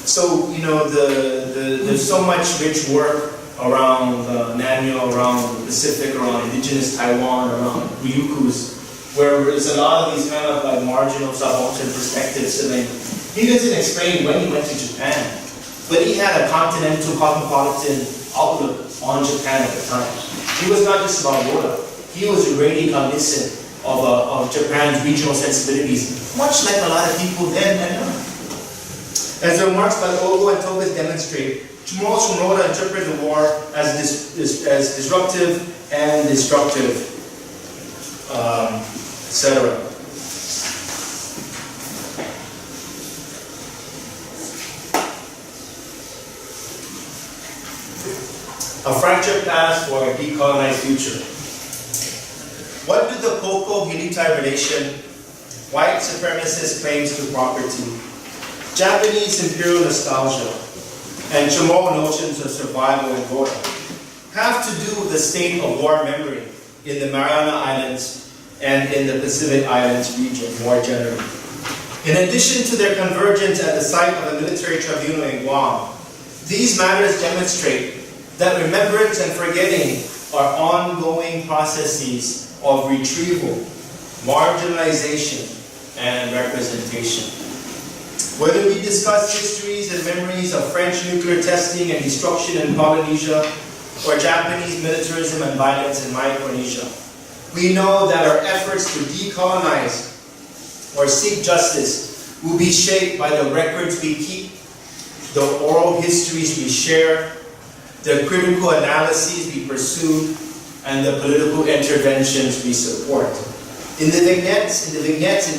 So, you know, there's so much rich work around Nanyo, around the Pacific, around Indigenous Taiwan, around Ryukyus, where there's a lot of these kind of like marginal subaltern perspectives. And then he doesn't explain when he went to Japan, but he had a continental cosmopolitan outlook on Japan at the time. He was not just about Rhoda. He was already cognizant of Japan's regional sensibilities, much like a lot of people then and now. As the remarks by Ogo and Tovis demonstrate, Chamorros from Rhoda interpret the war as disruptive and destructive, etc. A fractured past for a decolonized future. What do the Koko-Hilitai relation, white supremacist claims to property, Japanese imperial nostalgia, and Chamorro notions of survival in Rhoda have to do with the state of war memory in the Mariana Islands and in the Pacific Islands region more generally? In addition to their convergence at the site of the military tribunal in Guam, these matters demonstrate that remembrance and forgetting are ongoing processes of retrieval, marginalization, and representation. Whether we discuss histories and memories of French nuclear testing and destruction in Polynesia, or Japanese militarism and violence in Micronesia, we know that our efforts to decolonize or seek justice will be shaped by the records we keep, the oral histories we share, the critical analyses we pursue, and the political interventions we support. In the vignettes, in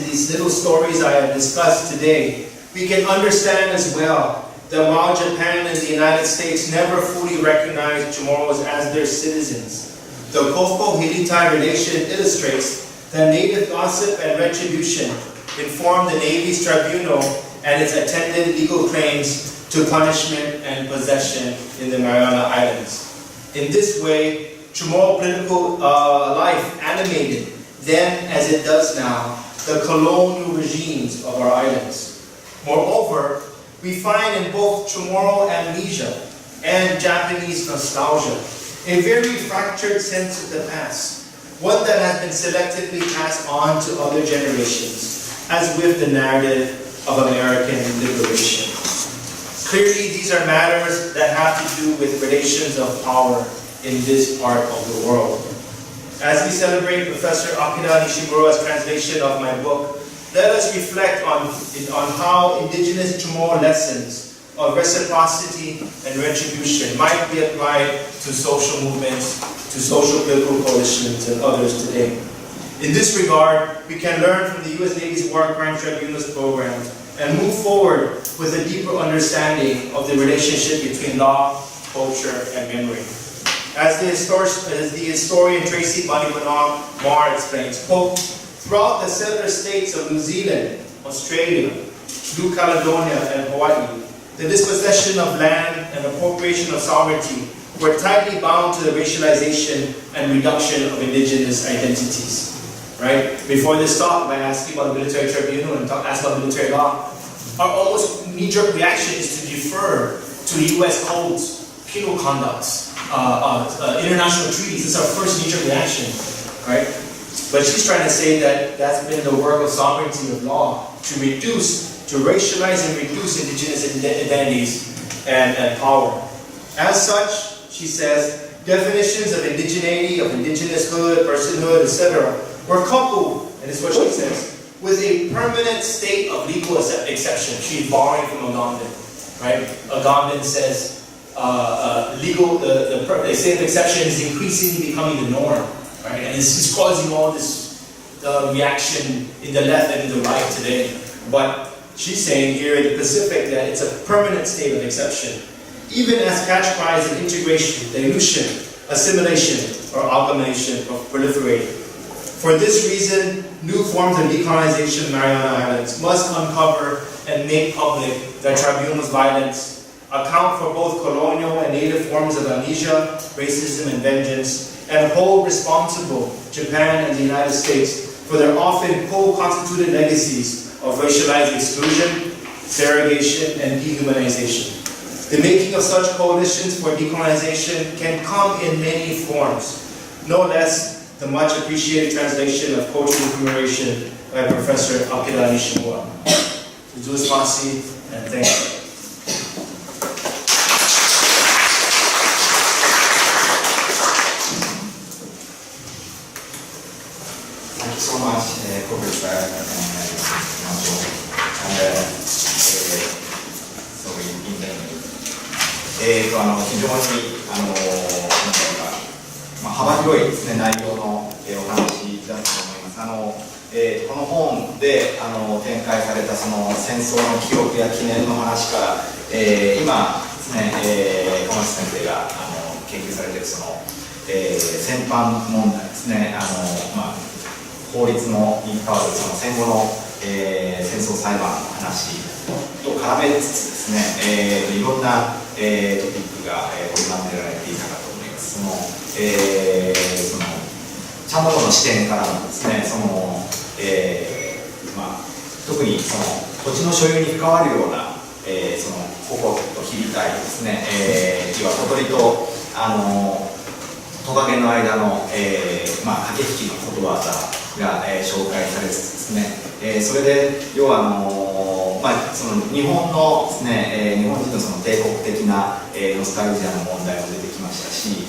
these little stories I have discussed today, we can understand as well that while Japan and the United States never fully recognized Chamorros as their citizens, the Koko-Hiritai relation illustrates that native gossip and retribution informed the Navy's tribunal and its attendant legal claims to punishment and possession in the Mariana Islands. In this way, Chamorro political life animated, then as it does now, the colonial regimes of our islands. Moreover, we find in both Chamorro amnesia and Japanese nostalgia a very fractured sense of the past, one that has been selectively passed on to other generations, as with the narrative of American liberation. Clearly, these are matters that have to do with relations of power in this part of the world. As we celebrate Professor Akira Nishimura's translation of my book, let us reflect on how indigenous Chamorro lessons of reciprocity and retribution might be applied to social movements, to social political coalitions, and others today. In this regard, we can learn from the U.S. Navy's War Crime Tribunals program and move forward with a deeper understanding of the relationship between law, culture, and memory. As the historian Tracy Bonnie-Mar explains, quote, throughout the settler states of New Zealand, Australia, New Caledonia, and Hawaii, the dispossession of land and appropriation of sovereignty were tightly bound to the racialization and reduction of indigenous identities. Right? Before this talk, when I asked you about the military tribunal and asked about military law, our almost knee-jerk reaction is to defer to the U.S. codes, penal conducts, international treaties. This is our first knee-jerk reaction, right? But she's trying to say that that's been the work of sovereignty of law to racialize and reduce indigenous identities and power. As such, she says, definitions of indigeneity, of indigenoushood, personhood, etc., were coupled, and this is what she says, with a permanent state of legal exception. She's borrowing from Agamben, right? Agamben says the state of exception is increasingly becoming the norm, right? And this is causing all this reaction in the left and in the right today. But she's saying here in the Pacific that it's a permanent state of exception, even as catch cries of integration, dilution, assimilation, or amalgamation of proliferating. For this reason, new forms of decolonization of Mariana Islands must uncover and make public the tribunal's violence, account for both colonial and native forms of amnesia, racism, and vengeance, and hold responsible Japan and the United States for their often co-constituted legacies of racialized exclusion, segregation, and dehumanization. The making of such coalitions for decolonization can come in many forms, no less the much appreciated translation of Cultural Commemoration by Professor Akira Nishimura. Zeus Masi, and thank you. Thank you so much, Professor Camacho.非常に幅広いですね、内容のお話だと思います。この本で展開されたその戦争の記憶や記念の話から、今ですね、鎌内先生が研究されているその、戦犯問題ですね、法律のに関わるその戦後の、戦争裁判の話と絡めつつですね、いろんな、トピックが織り交ぜられていたかと思います。そのチャモロの視点からもですね、特にその土地の所有に関わるような、その矛と響いたりですね、要は小鳥とトカゲの間の、駆け引きの言葉が、紹介されつつですね、それで要はその日本のですね、日本人のその帝国的な、ノスタルジアの問題も出てきましたし、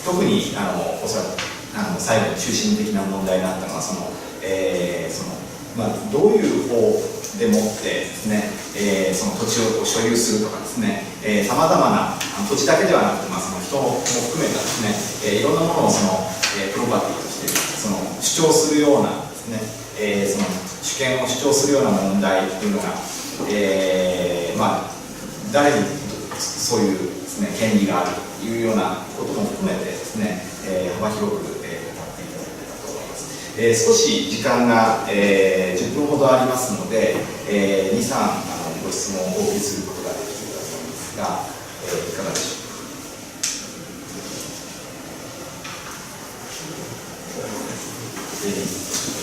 特におそらく最後に中心的な問題になったのはどういう法でもってですね、その土地を所有するとかですね、さまざまな土地だけではなくて、その人も含めたですね、いろんなものをその、プロパティとしてその主張するようなですね、その主権を主張するような問題というのが、誰にそういうですね、権利があるというようなことも含めてですね、幅広く語っていただけたと思います。少し時間が、10分ほどありますので、2、3ご質問をお受けすることができるかと思いますが、いかがでしょうか。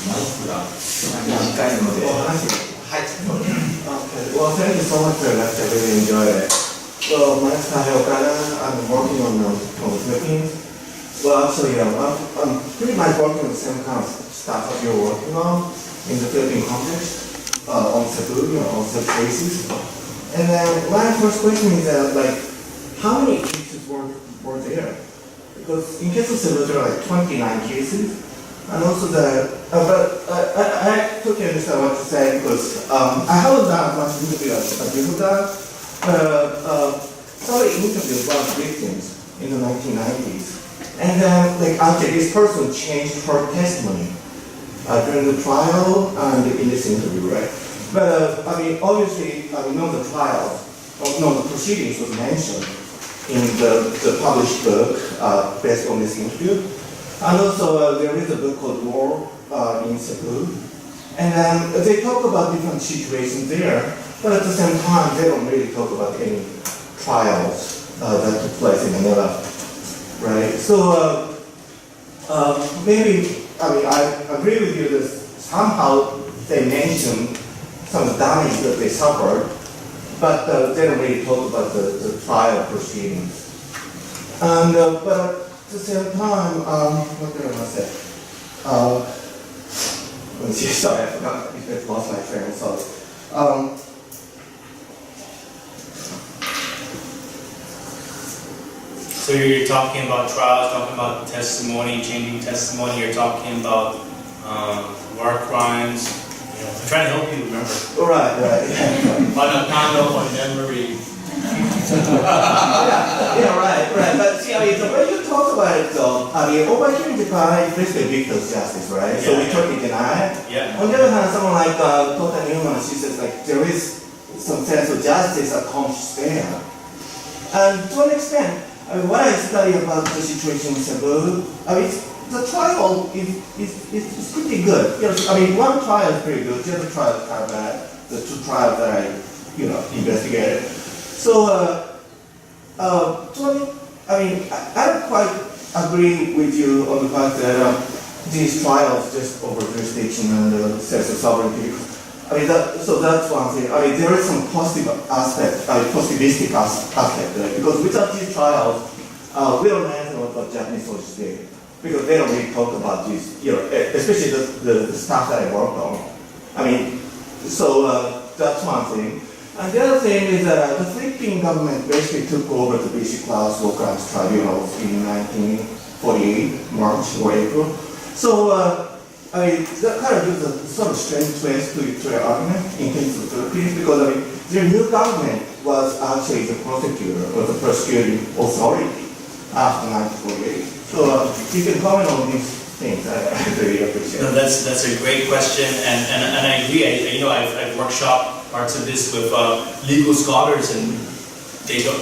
マイクが短いので、はい。Okay. Well, thank you so much for that. I really enjoyed it. Well, my name is Tahe Okada. I'm working on the Philippines. Well, actually, I'm pretty much working on the same kind of stuff that you're working on in the Philippine context, on Cebu, on such cases. And then my first question is how many cases were there? Because in case of Cebu, there are 29 cases. And also but I totally understand what you say because I haven't done much interview as you have done. Somebody interviewed one of the victims in the 1990s. And then, actually, this person changed her testimony during the trial and in this interview, right? But, obviously, none of the trials, none of the proceedings was mentioned in the published book based on this interview. And also, there is a book called War in Cebu. And then they talk about different situations there, but at the same time, they don't really talk about any trials that took place in Manila, right? So maybe, I agree with you that somehow they mention some damage that they suffered, but they don't really talk about the trial proceedings. And but at the same time, what did I want to say? Let me see, sorry, I forgot, I lost my train of thought. So you're talking about trials, talking about testimony, changing testimony, you're talking about war crimes. I'm trying to help you remember. Right. Panatano on memory. Yeah, right. But see, the way you talk about it though, over here in Japan, it's basically victim's justice, right? So we totally deny it. Yeah. On the other hand, someone like Tota Newman, she says there is some sense of justice accomplished there. And to an extent, what I study about the situation in Cebu, the trial is pretty good. One trial is pretty good, the other trial is kind of bad. The two trials that I, investigated. So, I don't quite agree with you on the fact that these trials just over jurisdiction and sense of sovereignty. So that's one thing. There is some positive aspect, positivistic aspect there, because without these trials, we don't know anything about what Japanese soldiers did, because they don't really talk about these, especially the stuff that I worked on. So that's one thing. And the other thing is that the Philippine government basically took over the basic class war crimes tribunals in 1948, March or April. So, that kind of gives a sort of strange twist to your argument in case of the Philippines, because their new government was actually the prosecutor or the prosecuting authority after 1948. So you can comment on these things. I really appreciate it. No, that's a great question, and I agree. I've workshopped parts of this with legal scholars, and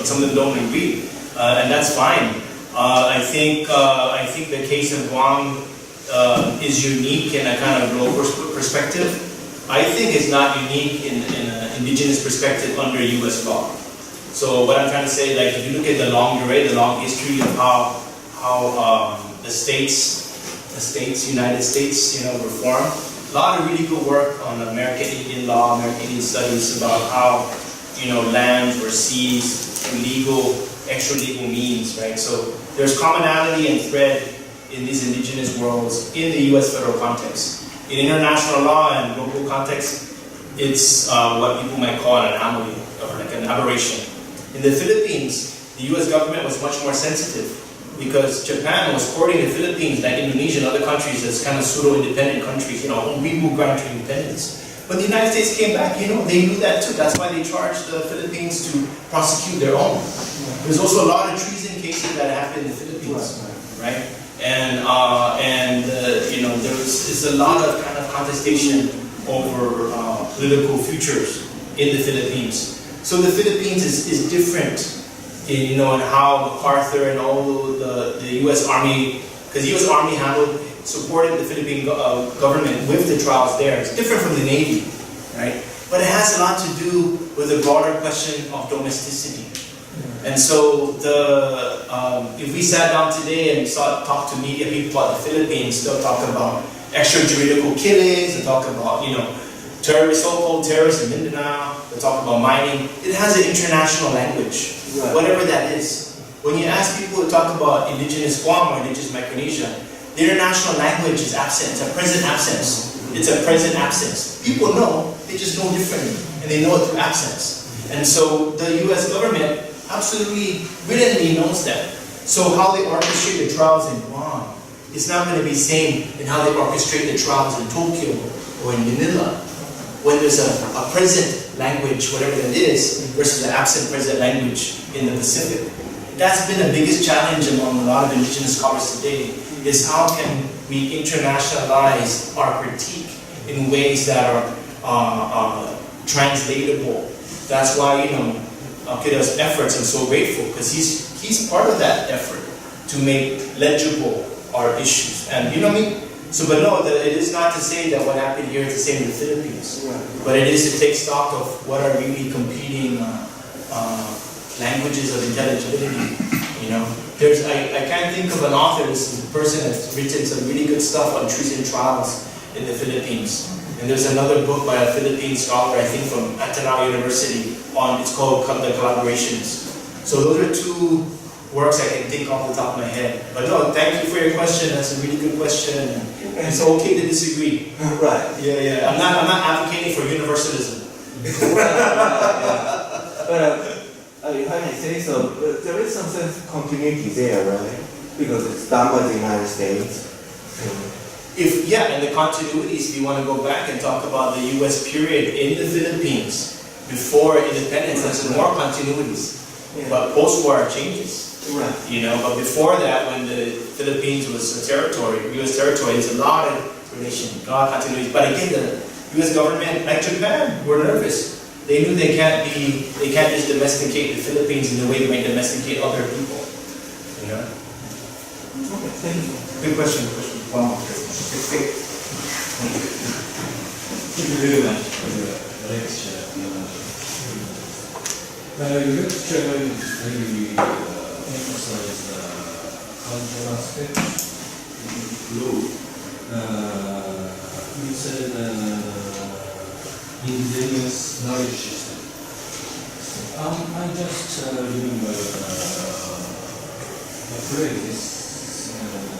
some of them don't agree, and that's fine. I think the case of Guam is unique in a kind of global perspective. I think it's not unique in an indigenous perspective under U.S. law. So what I'm trying to say, if you look at the long history of how the United States, were formed. A lot of really good work on American Indian law, American Indian studies about how, lands were seized through extra-legal means, right? So there's commonality and thread in these indigenous worlds in the U.S. federal context. In international law and global context, it's what people might call an anomaly or like an aberration. In the Philippines, the U.S. government was much more sensitive because Japan was courting the Philippines, like Indonesia and other countries, as kind of pseudo-independent countries. We will grant you independence. But the United States came back. They knew that too. That's why they charged the Philippines to prosecute their own. There's also a lot of treason cases that happen in the Philippines, right? And there's a lot of kind of contestation over political futures in the Philippines. So the Philippines is different, in how MacArthur and all the U.S. Army, because the U.S. Army supported the Philippine government with the trials there. It's different from the Navy, right? But it has a lot to do with the broader question of domesticity. And so if we sat down today and talked to media people about the Philippines, they'll talk about extrajudicial killings, they'll talk about, so-called terrorists in Mindanao, they'll talk about mining. It has an international language, whatever that is. When you ask people to talk about Indigenous Guam or Indigenous Micronesia, the international language is absent. It's a present absence. It's a present absence. People know, they just know differently, and they know it through absence. And so the U.S. government absolutely brilliantly knows that. So how they orchestrate the trials in Guam is not going to be the same in how they orchestrate the trials in Tokyo or in Manila. When there's a present language, whatever that is, versus an absent present language in the Pacific. That's been the biggest challenge among a lot of indigenous scholars today, is how can we internationalize our critique in ways that are translatable. That's why, Akida's efforts, I'm so grateful, because he's part of that effort to make legible our issues. And you know what I mean? So, but no, it is not to say that what happened here is the same in the Philippines. But it is to take stock of what are really competing languages of intelligibility. I can't think of an author, this is a person that's written some really good stuff on treason trials in the Philippines. And there's another book by a Philippine scholar, I think from Ateneo University, it's called The Collaborations. So those are two works I can think off the top of my head. But no, thank you for your question. That's a really good question. And it's okay to disagree. Right. Yeah. I'm not advocating for universalism. But if I may say so, there is some sense of continuity there, right? Because it's done by the United States. And the continuities, if you want to go back and talk about the U.S. period in the Philippines before independence, there's more continuities. But post-war changes. Right. But before that, when the Philippines was a territory, U.S. territory, there's a lot of relation, a lot of continuities. But again, the U.S. government, like Japan, were nervous. They knew they can't just domesticate the Philippines in the way they might domesticate other people. Okay, thank you. Good question. One more. Thank you very much for the lecture. Your lecture really emphasized the cultural aspect. You said Indigenous knowledge system. I just remember a phrase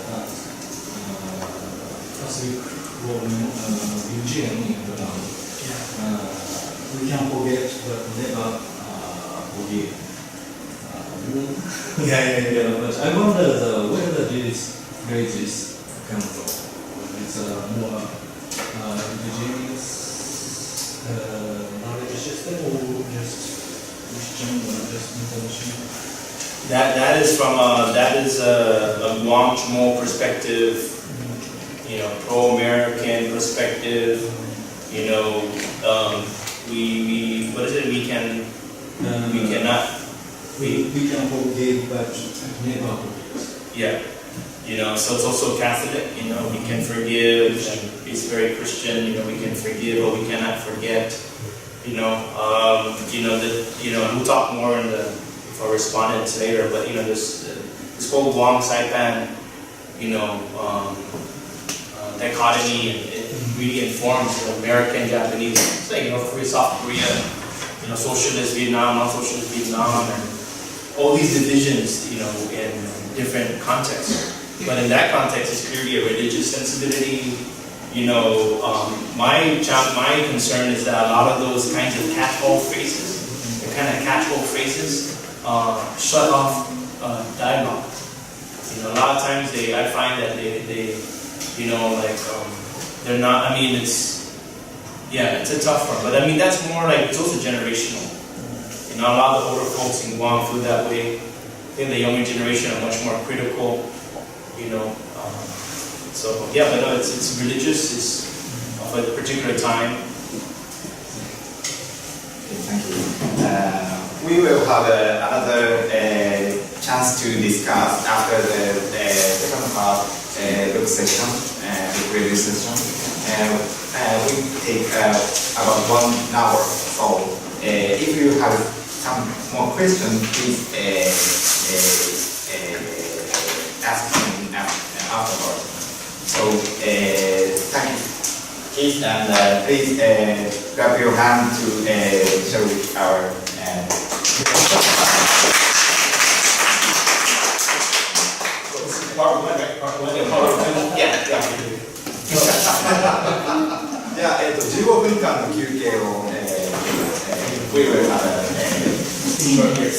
that Catholic Roman museum in Milan. We can forget but never forgive. But I wonder where these phrases come from. It's more indigenous knowledge system or just Christian or just international? That is from a Guam Chamorro perspective, pro-American perspective. We can forgive but never forget. Yeah. So it's also Catholic, we can forgive, and it's very Christian, we can forgive, but we cannot forget. We'll talk more if our respondents later, but this whole Guam Saipan, dichotomy, it really informs American, Japanese, it's like North Korea, South Korea, socialist Vietnam, non-socialist Vietnam, and all these divisions, in different contexts. But in that context, it's clearly a religious sensibility, my concern is that a lot of those kinds of catch-all phrases, shut off dialogue. A lot of times I find that they they're not. I mean, it's a tough one, but I mean that's more like it's also generational. A lot of the older folks in Guam feel that way. I think the younger generation are much more critical. But it's religious. It's of a particular time. Thank you. We will have another chance to discuss after the second part book session, the previous session. We take about 1 hour. So if you have some more questions, please ask me afterwards. So thank you. Keith, and please grab your hand to show our. Part 1, right? Part 1. Yeah. じゃあ、15分間の休憩を、We will have a short break.